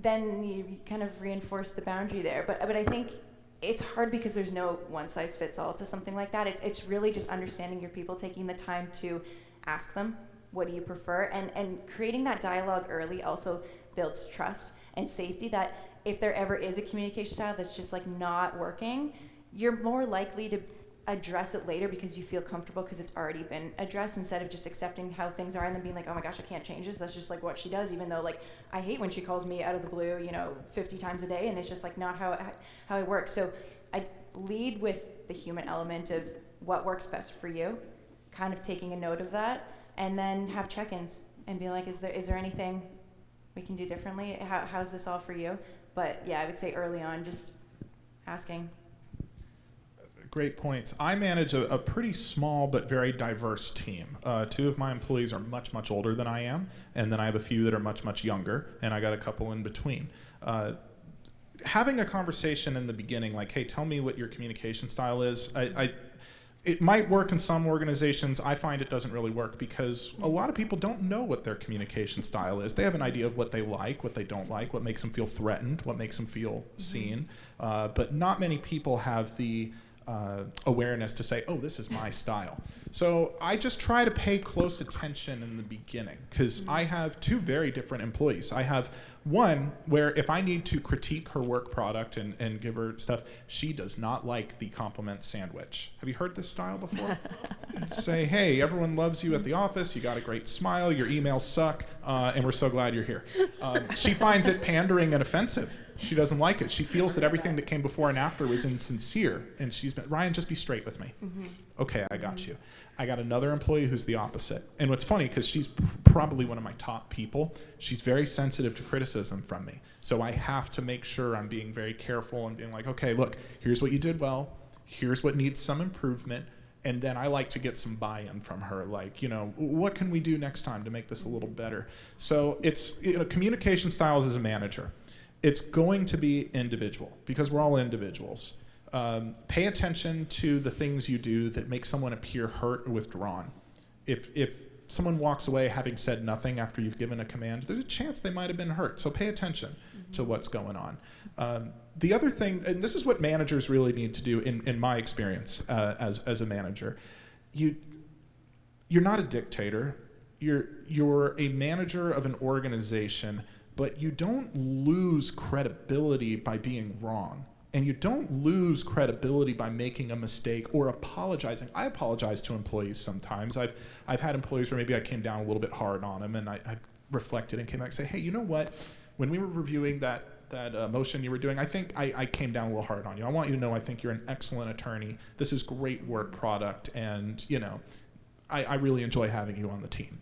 L: then you kind of reinforce the boundary there. But I think it's hard because there's no one size fits all to something like that. It's really just understanding your people, taking the time to ask them, what do you prefer? And creating that dialogue early also builds trust and safety, that if there ever is a communication style that's just not working, you're more likely to address it later because you feel comfortable because it's already been addressed, instead of just accepting how things are and then being like, oh my gosh, I can't change this. That's just what she does, even though I hate when she calls me out of the blue, 50 times a day, and it's just not how I work. So I lead with the human element of what works best for you, kind of taking a note of that, and then have check-ins and be like, is there anything we can do differently? How's this all for you? But yeah, I would say early on, just asking.
B: Great points. I manage a pretty small but very diverse team. 2 of my employees are much, much older than I am, and then I have a few that are much, much younger, and I got a couple in between. Having a conversation in the beginning, hey, tell me what your communication style is. It might work in some organizations. I find it doesn't really work because a lot of people don't know what their communication style is. They have an idea of what they like, what they don't like, what makes them feel threatened, what makes them feel seen. But not many people have the awareness to say, oh, this is my style. So I just try to pay close attention in the beginning, because I have 2 very different employees. I have one where if I need to critique her work product and give her stuff, she does not like the compliment sandwich. Have you heard this style before? Say, hey, everyone loves you at the office, you got a great smile, your emails suck, and we're so glad you're here. She finds it pandering and offensive. She doesn't like it. She feels that everything that came before and after was insincere. And she's been, Ryan, just be straight with me. Okay, I got you. I got another employee who's the opposite. And what's funny, because she's probably one of my top people, she's very sensitive to criticism from me. So I have to make sure I'm being very careful and being like, okay, look, here's what you did well. Here's what needs some improvement. And then I like to get some buy-in from her, like, you know, what can we do next time to make this a little better? So it's, you know, communication styles as a manager. It's going to be individual, because we're all individuals. Pay attention to the things you do that make someone appear hurt or withdrawn. If someone walks away having said nothing after you've given a command, there's a chance they might have been hurt. So pay attention to what's going on. The other thing, and this is what managers really need to do in my experience as a manager, you're not a dictator. You're a manager of an organization, but you don't lose credibility by being wrong. And you don't lose credibility by making a mistake or apologizing. I apologize to employees sometimes. I've had employees where maybe I came down a little bit hard on them, and I reflected and came back and say, hey, you know what? When we were reviewing that motion you were doing, I think I came down a little hard on you. I want you to know I think you're an excellent attorney. This is great work product, and you know, I really enjoy having you on the team.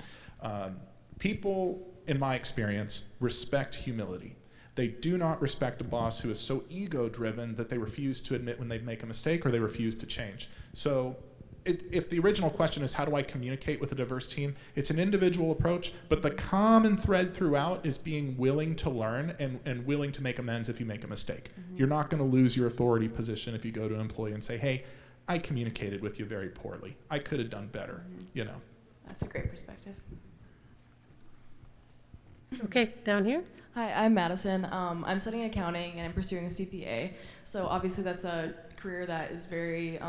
B: People, in my experience, respect humility. They do not respect a boss who is so ego-driven that they refuse to admit when they make a mistake or they refuse to change. So if the original question is how do I communicate with a diverse team, it's an individual approach, but the common thread throughout is being willing to learn and willing to make amends if you make a mistake. You're not going to lose your authority position if you go to an employee and say, hey, I communicated with you very poorly. I could have done better, you know.
L: That's a great perspective.
A: Okay, down here.
Q: Hi, I'm Madison. I'm studying accounting and I'm pursuing a CPA. So obviously that's a career that is very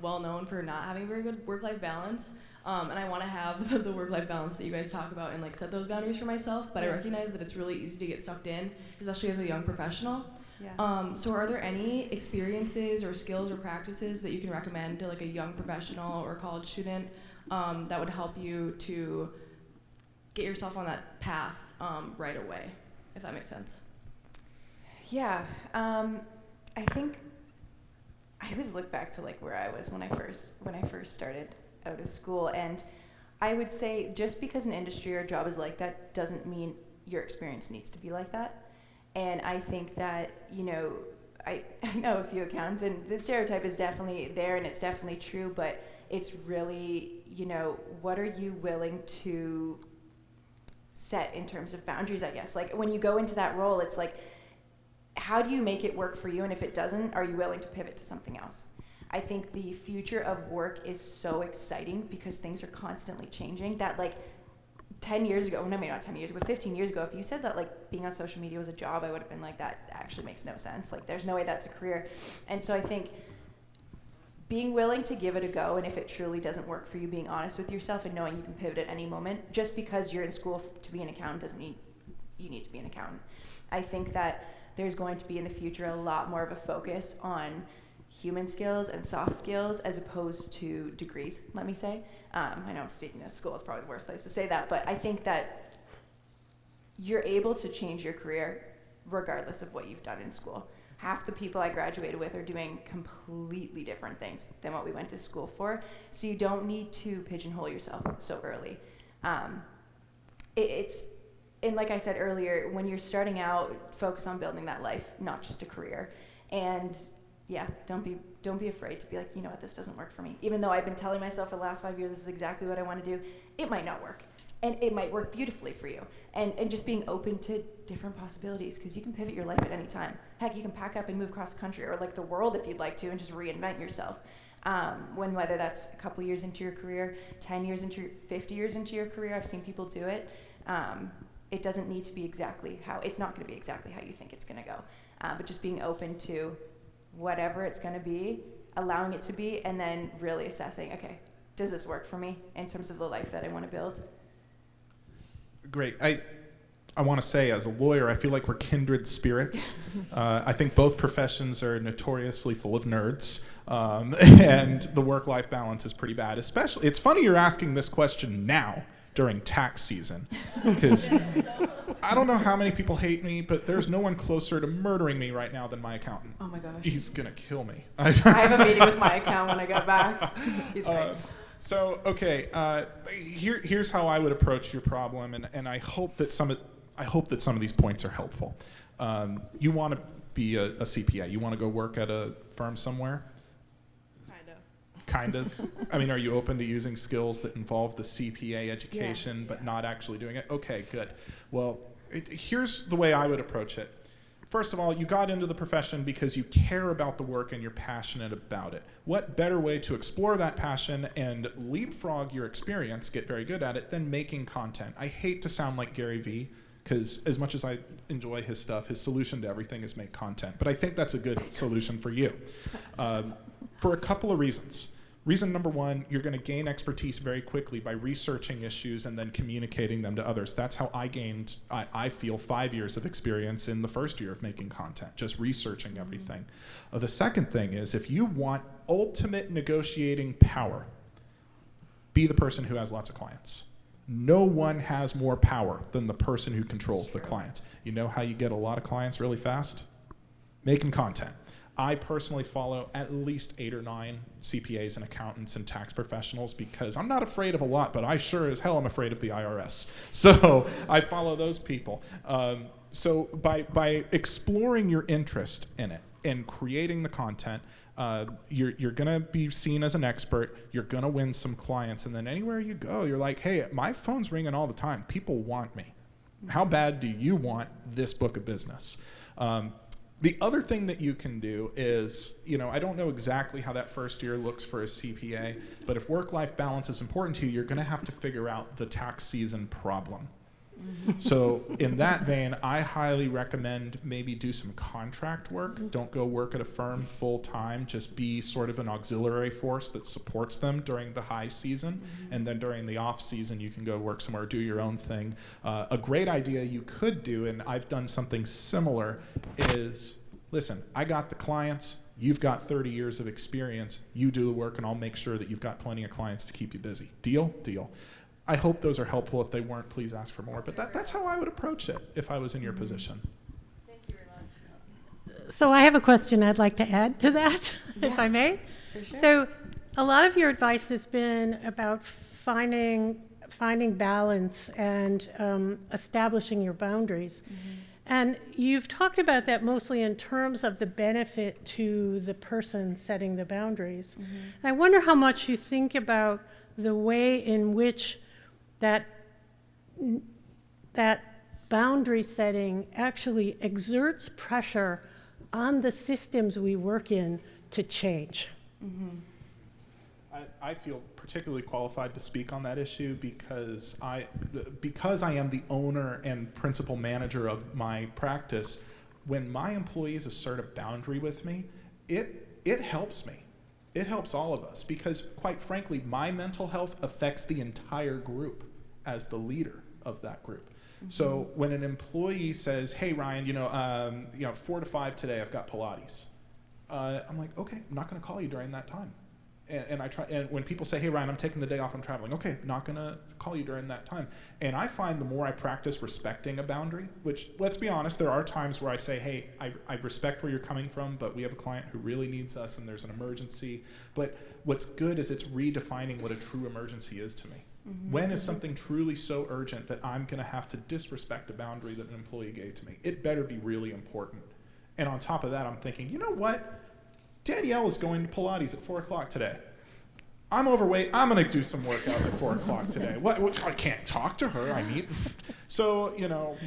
Q: well known for not having very good work-life balance. And I want to have the work-life balance that you guys talk about and set those boundaries for myself. But I recognize that it's really easy to get sucked in, especially as a young professional.
L: Yeah.
Q: So are there any experiences or skills or practices that you can recommend to a young professional or college student that would help you to get yourself on that path right away, if that makes sense?
L: Yeah, I think I always look back to where I was when I first started out of school, and I would say just because an industry or a job is like that doesn't mean your experience needs to be like that. And I think that, you know, I know a few accountants, and the stereotype is definitely there and it's definitely true, but it's really, you know, what are you willing to set in terms of boundaries, I guess. When you go into that role, it's how do you make it work for you? And if it doesn't, are you willing to pivot to something else? I think the future of work is so exciting because things are constantly changing that 10 years ago, no, maybe not 10 years, but 15 years ago, if you said that being on social media was a job, I would have been that actually makes no sense. There's no way that's a career. And so I think being willing to give it a go, and if it truly doesn't work for you, being honest with yourself and knowing you can pivot at any moment. Just because you're in school to be an accountant doesn't mean you need to be an accountant. I think that there's going to be in the future a lot more of a focus on human skills and soft skills as opposed to degrees, let me say. I know speaking of school is probably the worst place to say that, but I think that you're able to change your career regardless of what you've done in school. Half the people I graduated with are doing completely different things than what we went to school for. So you don't need to pigeonhole yourself so early. And like I said earlier, when you're starting out, focus on building that life, not just a career. And yeah, don't be afraid to be you know what, this doesn't work for me. Even though I've been telling myself for the last 5 years, this is exactly what I want to do, it might not work. And it might work beautifully for you. And just being open to different possibilities, because you can pivot your life at any time. Heck, you can pack up and move across the country or the world if you'd like to and just reinvent yourself. Whether that's a couple years into your career, 10 years into 50 years into your career, I've seen people do it. It doesn't need to be it's not going to be exactly how you think it's going to go. But just being open to whatever it's going to be, allowing it to be, and then really assessing, okay, does this work for me in terms of the life that I want to build?
B: Great. I want to say, as a lawyer, I feel like we're kindred spirits. I think both professions are notoriously full of nerds, and the work-life balance is pretty bad. Especially, it's funny you're asking this question now during tax season, because I don't know how many people hate me, but there's no one closer to murdering me right now than my accountant.
F: Oh my gosh.
B: He's gonna kill me.
F: I have a meeting with my account when I get back. He's great.
B: Here's how I would approach your problem, and I hope that some of these points are helpful. You want to be a CPA. You want to go work at a firm somewhere? Kind of. I mean, are you open to using skills that involve the CPA education but not actually doing it? Okay, good. Well, here's the way I would approach it. First of all, you got into the profession because you care about the work and you're passionate about it. What better way to explore that passion and leapfrog your experience, get very good at it, than making content? I hate to sound like Gary Vee, because as much as I enjoy his stuff, his solution to everything is make content. But I think that's a good solution for you for a couple of reasons. Reason number one, you're going to gain expertise very quickly by researching issues and then communicating them to others. That's how I gained, I feel, 5 years of experience in the first year of making content, just researching everything. The second thing is, if you want ultimate negotiating power, be the person who has lots of clients. No one has more power than the person who controls the clients. You know how you get a lot of clients really fast? Making content. I personally follow at least 8 or 9 CPAs and accountants and tax professionals because I'm not afraid of a lot, but I sure as hell am afraid of the IRS. So I follow those people. So by exploring your interest in it and creating the content, you're going to be seen as an expert. You're going to win some clients. And then anywhere you go, you're like, hey, my phone's ringing all the time. People want me. How bad do you want this book of business? The other thing that you can do is, I don't know exactly how that first year looks for a CPA, but if work-life balance is important to you, you're going to have to figure out the tax season problem. So in that vein, I highly recommend maybe do some contract work. Don't go work at a firm full-time. Just be sort of an auxiliary force that supports them during the high season. And then during the off season, you can go work somewhere, do your own thing. A great idea you could do, and I've done something similar, is, listen, I got the clients. You've got 30 years of experience. You do the work, and I'll make sure that you've got plenty of clients to keep you busy. Deal? Deal. I hope those are helpful. If they weren't, please ask for more. But that's how I would approach it if I was in your position.
A: Thank you very much. So I have a question I'd like to add to that, if I may.
F: For sure.
A: So a lot of your advice has been about finding balance and establishing your boundaries. And you've talked about that mostly in terms of the benefit to the person setting the boundaries. And I wonder how much you think about the way in which that boundary setting actually exerts pressure on the systems we work in to change.
B: I feel particularly qualified to speak on that issue because I am the owner and principal manager of my practice. When my employees assert a boundary with me, it helps me. It helps all of us because, quite frankly, my mental health affects the entire group as the leader of that group. So when an employee says, "Hey, Ryan, 4 to 5 today, I've got Pilates," I'm like, "Okay, I'm not going to call you during that time." And I try. And when people say, "Hey, Ryan, I'm taking the day off, I'm traveling," okay, not going to call you during that time. And I find the more I practice respecting a boundary, which, let's be honest, there are times where I say, "Hey, I respect where you're coming from, but we have a client who really needs us, and there's an emergency." But what's good is it's redefining what a true emergency is to me. When is something truly so urgent that I'm going to have to disrespect a boundary that an employee gave to me? It better be really important. And on top of that, I'm thinking, you know what? Danielle is going to Pilates at 4 o'clock today. I'm overweight. I'm going to do some workouts at 4 o'clock today. What? I can't talk to her. I need. So,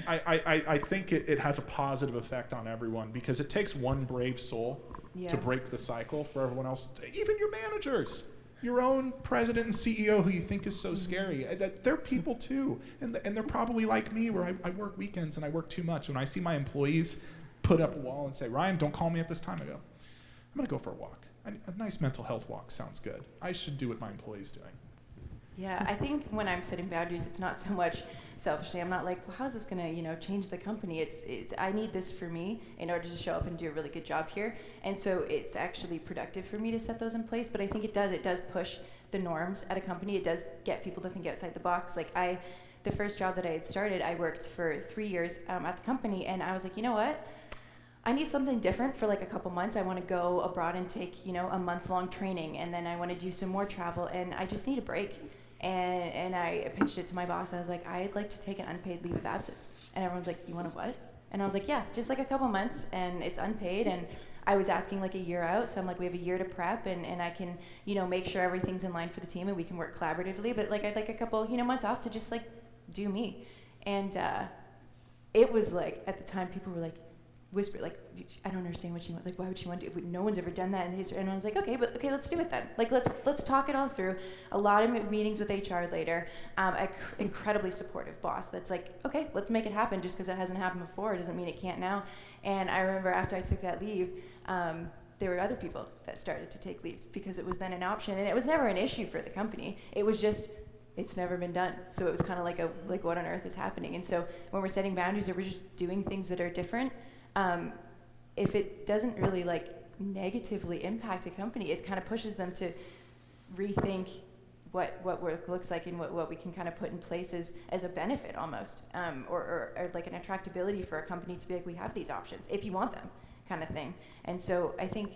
B: I think it has a positive effect on everyone because it takes one brave soul to break the cycle for everyone else, even your managers. Your own president and CEO who you think is so scary. They're people too. And they're probably like me where I work weekends and I work too much. When I see my employees put up a wall and say, "Ryan, don't call me at this time," I go, "I'm going to go for a walk. A nice mental health walk sounds good. I should do what my employee's doing."
L: Yeah, I think when I'm setting boundaries, it's not so much selfishly. I'm not like, well, how's this gonna, change the company? It's I need this for me in order to show up and do a really good job here. And so it's actually productive for me to set those in place. But I think it does push the norms at a company. It does get people to think outside the box. Like the first job that I had started, I worked for 3 years at the company, and I was like, you know what? I need something different for like a couple months. I want to go abroad and take, a month-long training, and then I want to do some more travel, and I just need a break. And I pitched it to my boss. I was like, I'd like to take an unpaid leave of absence. And everyone's like, you want a what? And I was like, yeah, just like a couple months, and it's unpaid. And I was asking like a year out, so I'm like, we have a year to prep, and I can, make sure everything's in line for the team, and we can work collaboratively. But like, I'd like a couple, months off to just like do me. And it was like, at the time, people were like, whisper, like, I don't understand what she wants. Like, why would she want to do it? No one's ever done that in history. And I was like, okay, let's do it then. Like, let's talk it all through. A lot of meetings with HR later. An incredibly supportive boss that's like, okay, let's make it happen. Just because it hasn't happened before doesn't mean it can't now. And I remember after I took that leave, there were other people that started to take leaves because it was then an option, and it was never an issue for the company. It was just, it's never been done. So it was kind of like what on earth is happening? And so when we're setting boundaries, or we're just doing things that are different, if it doesn't really like negatively impact a company, it kind of pushes them to rethink what work looks like and what we can kind of put in place as a benefit almost, or like an attractability for a company to be like, we have these options if you want them, kind of thing. And so I think,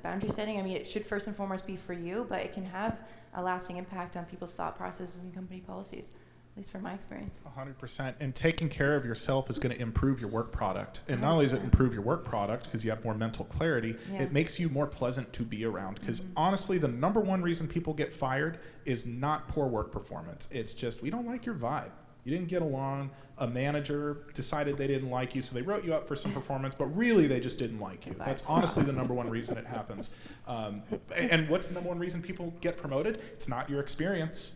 L: boundary setting, it should first and foremost be for you, but it can have a lasting impact on people's thought processes and company policies. At least from my experience.
B: 100%. And taking care of yourself is going to improve your work product. And not only does it improve your work product because you have more mental clarity, it makes you more pleasant to be around. Because honestly, the number one reason people get fired is not poor work performance. It's just, we don't like your vibe. You didn't get along. A manager decided they didn't like you, so they wrote you up for some performance, but really they just didn't like you. That's honestly the number one reason it happens. And what's the number one reason people get promoted? It's not your experience.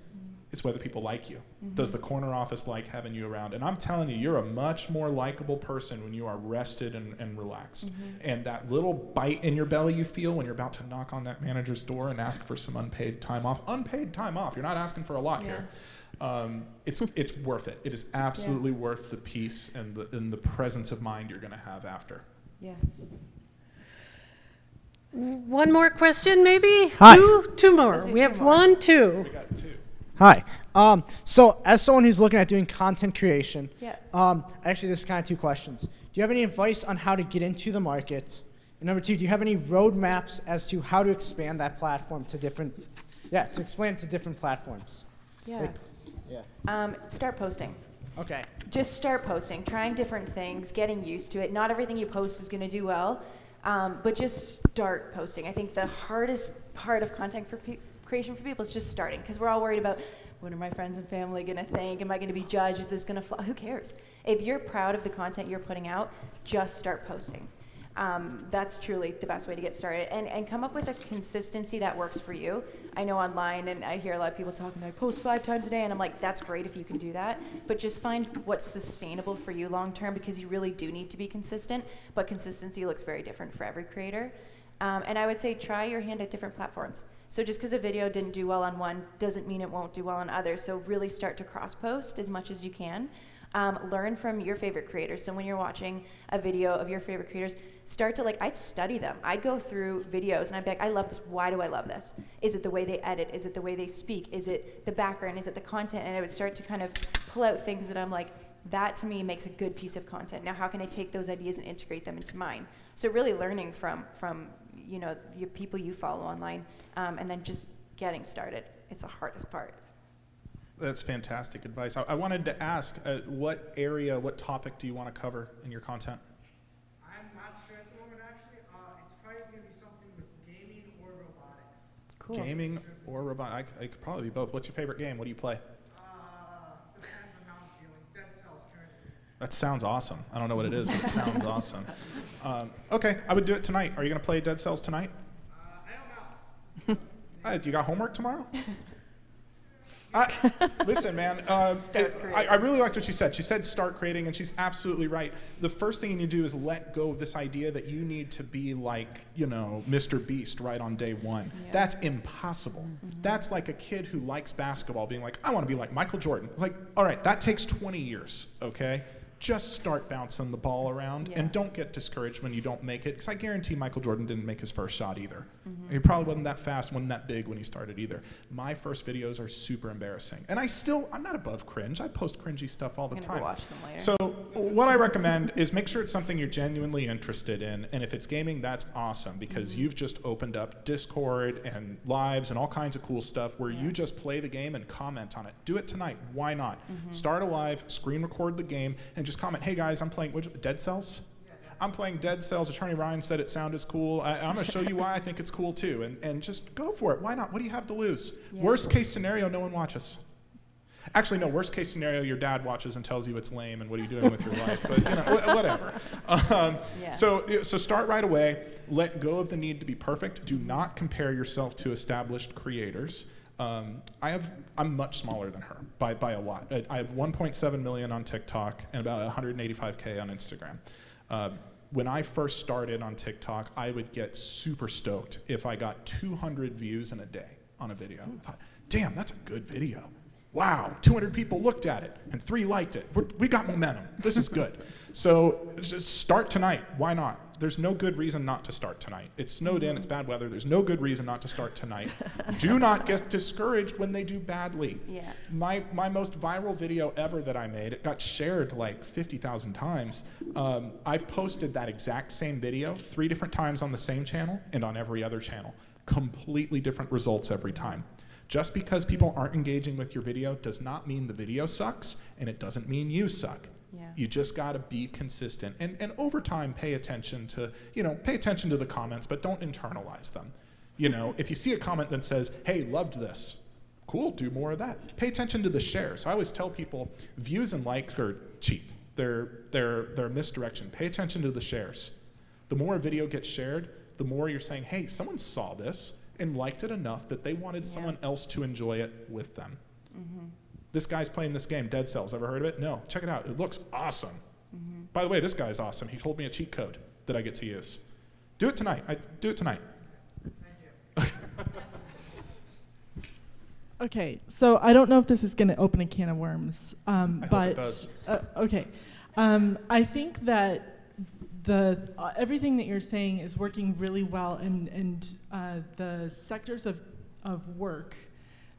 B: It's whether people like you. Does the corner office like having you around? And I'm telling you, you're a much more likable person when you are rested and relaxed. And that little bite in your belly you feel when you're about to knock on that manager's door and ask for some unpaid time off. Unpaid time off. You're not asking for a lot here. It's worth it. It is absolutely worth the peace and the presence of mind you're going to have after.
L: Yeah.
A: One more question, maybe?
R: Hi.
A: Two more. We have 1, 2.
B: We got 2.
R: Hi. So as someone who's looking at doing content creation, actually this is kind of 2 questions. Do you have any advice on how to get into the market? And number 2, do you have any roadmaps as to how to expand that platform to different, to expand to different platforms?
L: Start posting.
R: Okay.
L: Just start posting, trying different things, getting used to it. Not everything you post is going to do well, but just start posting. I think the hardest part of content creation for people is just starting, because we're all worried about, what are my friends and family going to think? Am I going to be judged? Is this going to fly? Who cares? If you're proud of the content you're putting out, just start posting. That's truly the best way to get started, and come up with a consistency that works for you. I know online, and I hear a lot of people talking, I post 5 times a day, and I'm like, that's great if you can do that, but just find what's sustainable for you long term, because you really do need to be consistent, but consistency looks very different for every creator. And I would say try your hand at different platforms. So just because a video didn't do well on one doesn't mean it won't do well on others. So really start to cross-post as much as you can. Learn from your favorite creators. So when you're watching a video of your favorite creators, start to I'd study them. I'd go through videos and I'd be like, I love this. Why do I love this? Is it the way they edit? Is it the way they speak? Is it the background? Is it the content? And I would start to kind of pull out things that I'm like, that to me makes a good piece of content. Now how can I take those ideas and integrate them into mine? So really learning from your people you follow online, and then just getting started. It's the hardest part.
B: That's fantastic advice. I wanted to ask, what topic do you want to cover in your content?
R: I'm not sure at the moment, actually. It's probably going to be something with gaming or robotics.
L: Cool.
B: Gaming or robotics? It could probably be both. What's your favorite game? What do you play?
R: Depends on how I'm feeling. Dead Cells currently.
B: That sounds awesome. I don't know what it is, but it sounds awesome. Okay, I would do it tonight. Are you going to play Dead Cells tonight?
R: I don't know.
B: Do you got homework tomorrow? Listen, man, I really liked what she said. She said start creating, and she's absolutely right. The first thing you need to do is let go of this idea that you need to be like, Mr. Beast right on day one. Yeah. That's impossible. That's like a kid who likes basketball being like, I want to be like Michael Jordan. It's like, all right, that takes 20 years, okay? just start bouncing the ball around and don't get discouraged when you don't make it, because I guarantee Michael Jordan didn't make his first shot either. He probably wasn't that fast, wasn't that big when he started either. My first videos are super embarrassing. And I'm not above cringe. I post cringy stuff all the time.
L: Go watch them later.
B: So what I recommend is make sure it's something you're genuinely interested in, and if it's gaming, that's awesome, because you've just opened up Discord and lives and all kinds of cool stuff where you just play the game and comment on it. Do it tonight. Why not? Start a live, screen record the game, and just comment, hey guys, I'm playing Dead Cells? I'm playing Dead Cells. Attorney Ryan said it sounded cool. I'm going to show you why I think it's cool too. And just go for it. Why not? What do you have to lose? Worst case scenario, no one watches. Actually, no, worst case scenario, your dad watches and tells you it's lame and what are you doing with your life? But, you know, whatever. So start right away. Let go of the need to be perfect. Do not compare yourself to established creators. I'm much smaller than her by a lot. I have 1.7 million on TikTok and about 185K on Instagram. When I first started on TikTok, I would get super stoked if I got 200 views in a day on a video. I thought, damn, that's a good video. Wow, 200 people looked at it and 3 liked it. We got momentum. This is good. So just start tonight. Why not? There's no good reason not to start tonight. It's snowed in, it's bad weather. There's no good reason not to start tonight. Do not get discouraged when they do badly. My most viral video ever that I made, it got shared like 50,000 times. I've posted that exact same video 3 different times on the same channel and on every other channel. Completely different results every time. Just because people aren't engaging with your video does not mean the video sucks, and it doesn't mean you suck. You just got to be consistent, and over time pay attention to the comments, but don't internalize them. You know, if you see a comment that says, "Hey, loved this," cool, do more of that. Pay attention to the shares. I always tell people views and likes are cheap. They're misdirection. Pay attention to the shares. The more a video gets shared, the more you're saying, "Hey, someone saw this and liked it enough that they wanted someone else to enjoy it with them." This guy's playing this game, Dead Cells. Ever heard of it? No. Check it out. It looks awesome. By the way, this guy's awesome. He told me a cheat code that I get to use. Do it tonight. Do it tonight.
S: Thank you. Okay, so I don't know if this is going to open a can of worms,
B: I hope it does.
S: Okay. I think that everything that you're saying is working really well, and the sectors of work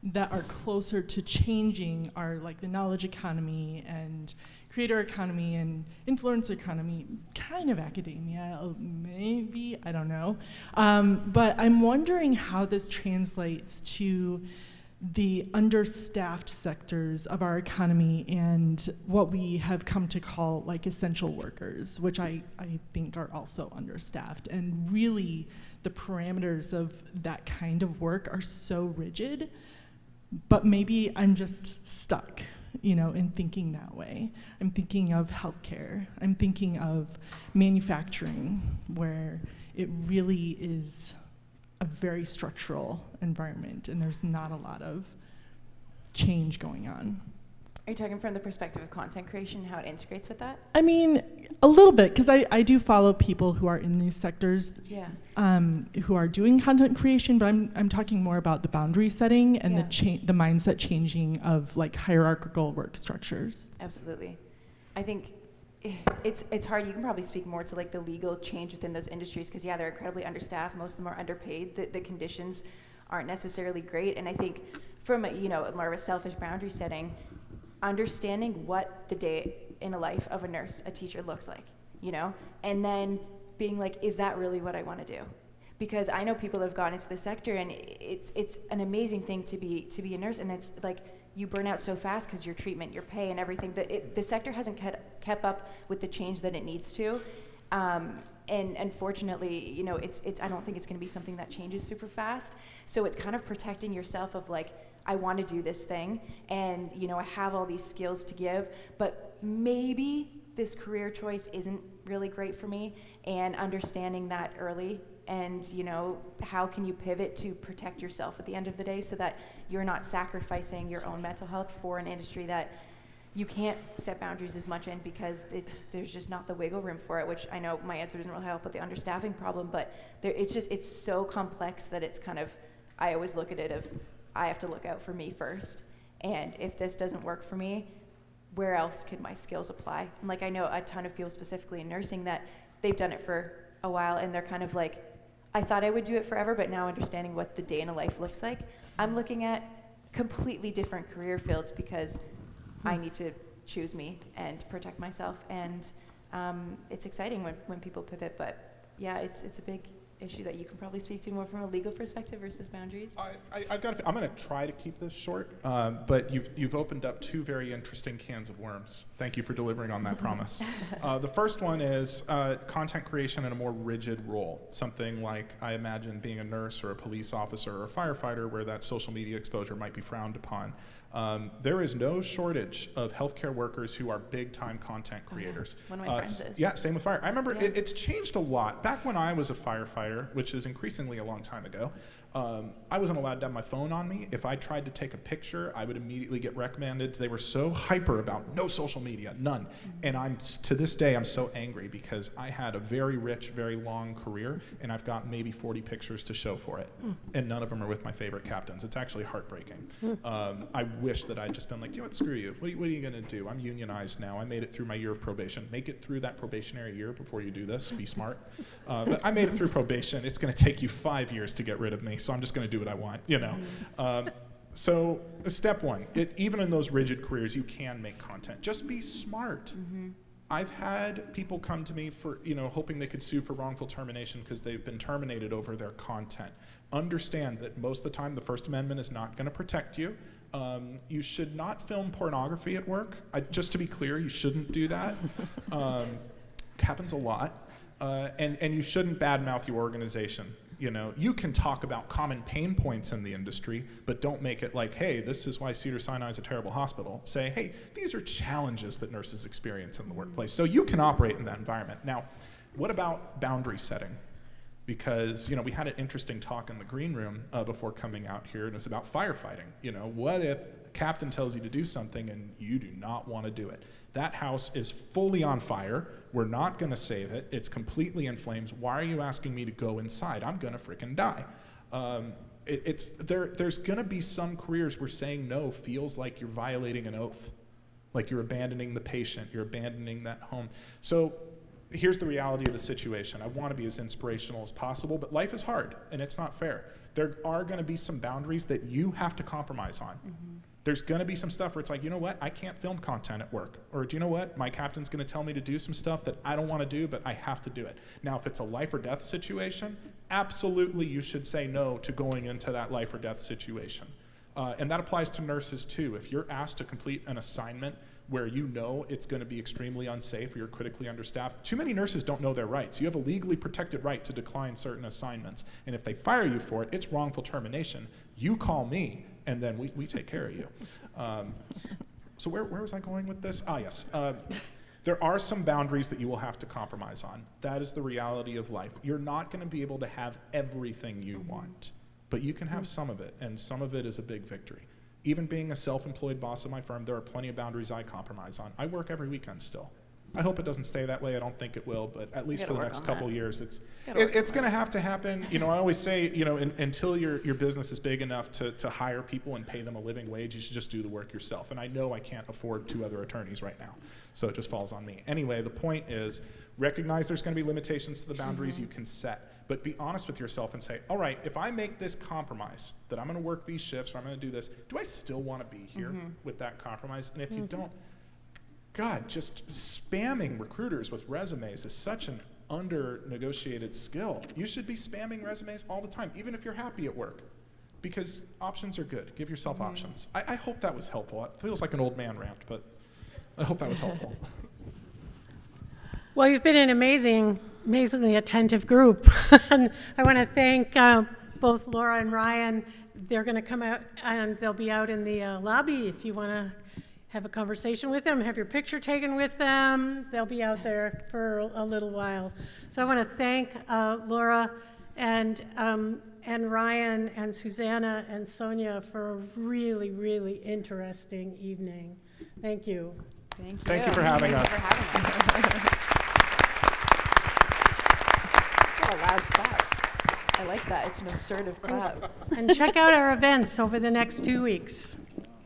S: that are closer to changing are like the knowledge economy and creator economy and influencer economy, kind of academia, maybe, I don't know. But I'm wondering how this translates to the understaffed sectors of our economy and what we have come to call like essential workers, which I think are also understaffed. And really, the parameters of that kind of work are so rigid, but maybe I'm just stuck, in thinking that way. I'm thinking of healthcare. I'm thinking of manufacturing, where it really is a very structural environment, and there's not a lot of change going on.
L: Are you talking from the perspective of content creation, how it integrates with that?
S: I mean, a little bit, because I do follow people who are in these sectors, who are doing content creation, but I'm talking more about the boundary setting and the mindset changing of like hierarchical work structures.
L: Absolutely. I think it's hard. You can probably speak more to like the legal change within those industries, because they're incredibly understaffed. Most of them are underpaid. The conditions aren't necessarily great. And I think from more of a selfish boundary setting, understanding what the day in a life of a nurse, a teacher looks like, and then being like, is that really what I want to do? Because I know people that have gone into the sector, and it's an amazing thing to be a nurse, and it's like you burn out so fast because your treatment, your pay, and everything. The sector hasn't kept up with the change that it needs to, and unfortunately, I don't think it's going to be something that changes super fast. So it's kind of protecting yourself of like, I want to do this thing, and I have all these skills to give, but maybe this career choice isn't really great for me, and understanding that early, and how can you pivot to protect yourself at the end of the day so that you're not sacrificing your own mental health for an industry that you can't set boundaries as much in, because there's just not the wiggle room for it, which I know my answer doesn't really help with the understaffing problem, but it's so complex that it's kind of, I always look at it of, I have to look out for me first, and if this doesn't work for me, where else could my skills apply? And like I know a ton of people specifically in nursing that they've done it for a while and they're kind of like, I thought I would do it forever, but now understanding what the day in a life looks like, I'm looking at completely different career fields because I need to choose me and protect myself. And it's exciting when people pivot, but yeah, it's a big issue that you can probably speak to more from a legal perspective versus boundaries.
B: I'm going to try to keep this short, but you've opened up two very interesting cans of worms. Thank you for delivering on that promise. The first one is content creation in a more rigid role, something like I imagine being a nurse or a police officer or a firefighter where that social media exposure might be frowned upon. There is no shortage of healthcare workers who are big-time content creators.
L: One of my friends is.
B: Yeah, same with fire. I remember it's changed a lot. Back when I was a firefighter, which is increasingly a long time ago, I wasn't allowed to have my phone on me. If I tried to take a picture, I would immediately get reprimanded. They were so hyper about no social media, none. And to this day, I'm so angry because I had a very rich, very long career, and I've got maybe 40 pictures to show for it. And none of them are with my favorite captains. It's actually heartbreaking. I wish that I'd just been like, you know what, screw you. What are you going to do? I'm unionized now. I made it through my year of probation. Make it through that probationary year before you do this. Be smart. But I made it through probation. It's going to take you 5 years to get rid of me, so I'm just going to do what I want, you know. So step one, even in those rigid careers, you can make content. Just be smart. I've had people come to me for, hoping they could sue for wrongful termination because they've been terminated over their content. Understand that most of the time the First Amendment is not going to protect you. You should not film pornography at work. Just to be clear, you shouldn't do that. Happens a lot. And you shouldn't badmouth your organization. You can talk about common pain points in the industry, but don't make it like, hey, this is why Cedars-Sinai is a terrible hospital. Say, hey, these are challenges that nurses experience in the workplace. So you can operate in that environment. Now, what about boundary setting? Because, we had an interesting talk in the green room before coming out here, and it was about firefighting. What if a captain tells you to do something and you do not want to do it? That house is fully on fire. We're not going to save it. It's completely in flames. Why are you asking me to go inside? I'm going to freaking die. There's going to be some careers where saying no feels like you're violating an oath, like you're abandoning the patient, you're abandoning that home. So here's the reality of the situation. I want to be as inspirational as possible, but life is hard and it's not fair. There are going to be some boundaries that you have to compromise on. There's going to be some stuff where it's like, you know what, I can't film content at work. Or do you know what, my captain's going to tell me to do some stuff that I don't want to do, but I have to do it. Now, if it's a life or death situation, absolutely you should say no to going into that life or death situation. And that applies to nurses too. If you're asked to complete an assignment where you know it's going to be extremely unsafe or you're critically understaffed, too many nurses don't know their rights. You have a legally protected right to decline certain assignments. And if they fire you for it, it's wrongful termination. You call me, and then we take care of you. So where was I going with this? Yes. There are some boundaries that you will have to compromise on. That is the reality of life. You're not going to be able to have everything you want, but you can have some of it, and some of it is a big victory. Even being a self-employed boss of my firm, there are plenty of boundaries I compromise on. I work every weekend still. I hope it doesn't stay that way. I don't think it will, but at least for the next couple years, it's going to have to happen. I always say, until your business is big enough to hire people and pay them a living wage, you should just do the work yourself. And I know I can't afford 2 other attorneys right now, so it just falls on me. Anyway, the point is, recognize there's going to be limitations to the boundaries you can set, but be honest with yourself and say, all right, if I make this compromise, that I'm going to work these shifts, or I'm going to do this, do I still want to be here with that compromise? And if you don't, God, just spamming recruiters with resumes is such an under-negotiated skill. You should be spamming resumes all the time, even if you're happy at work, because options are good. Give yourself options. I hope that was helpful. It feels like an old man rant, but I hope that was helpful.
A: Well, you've been an amazingly attentive group. And I want to thank both Laura and Ryan. They're going to come out, and they'll be out in the lobby if you want to have a conversation with them, have your picture taken with them. They'll be out there for a little while. So I want to thank Laura and Ryan and Susanna and Sonia for a really, really interesting evening. Thank you.
B: Thank you for having us.
L: What a loud clap. I like that. It's an assertive clap.
A: And check out our events over the next 2 weeks.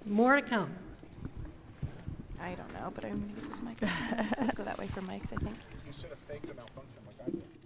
A: More to come.
L: I don't know, but I'm gonna get this mic. Let's go that way for mics, I think.
B: You should have faked a malfunction like I did.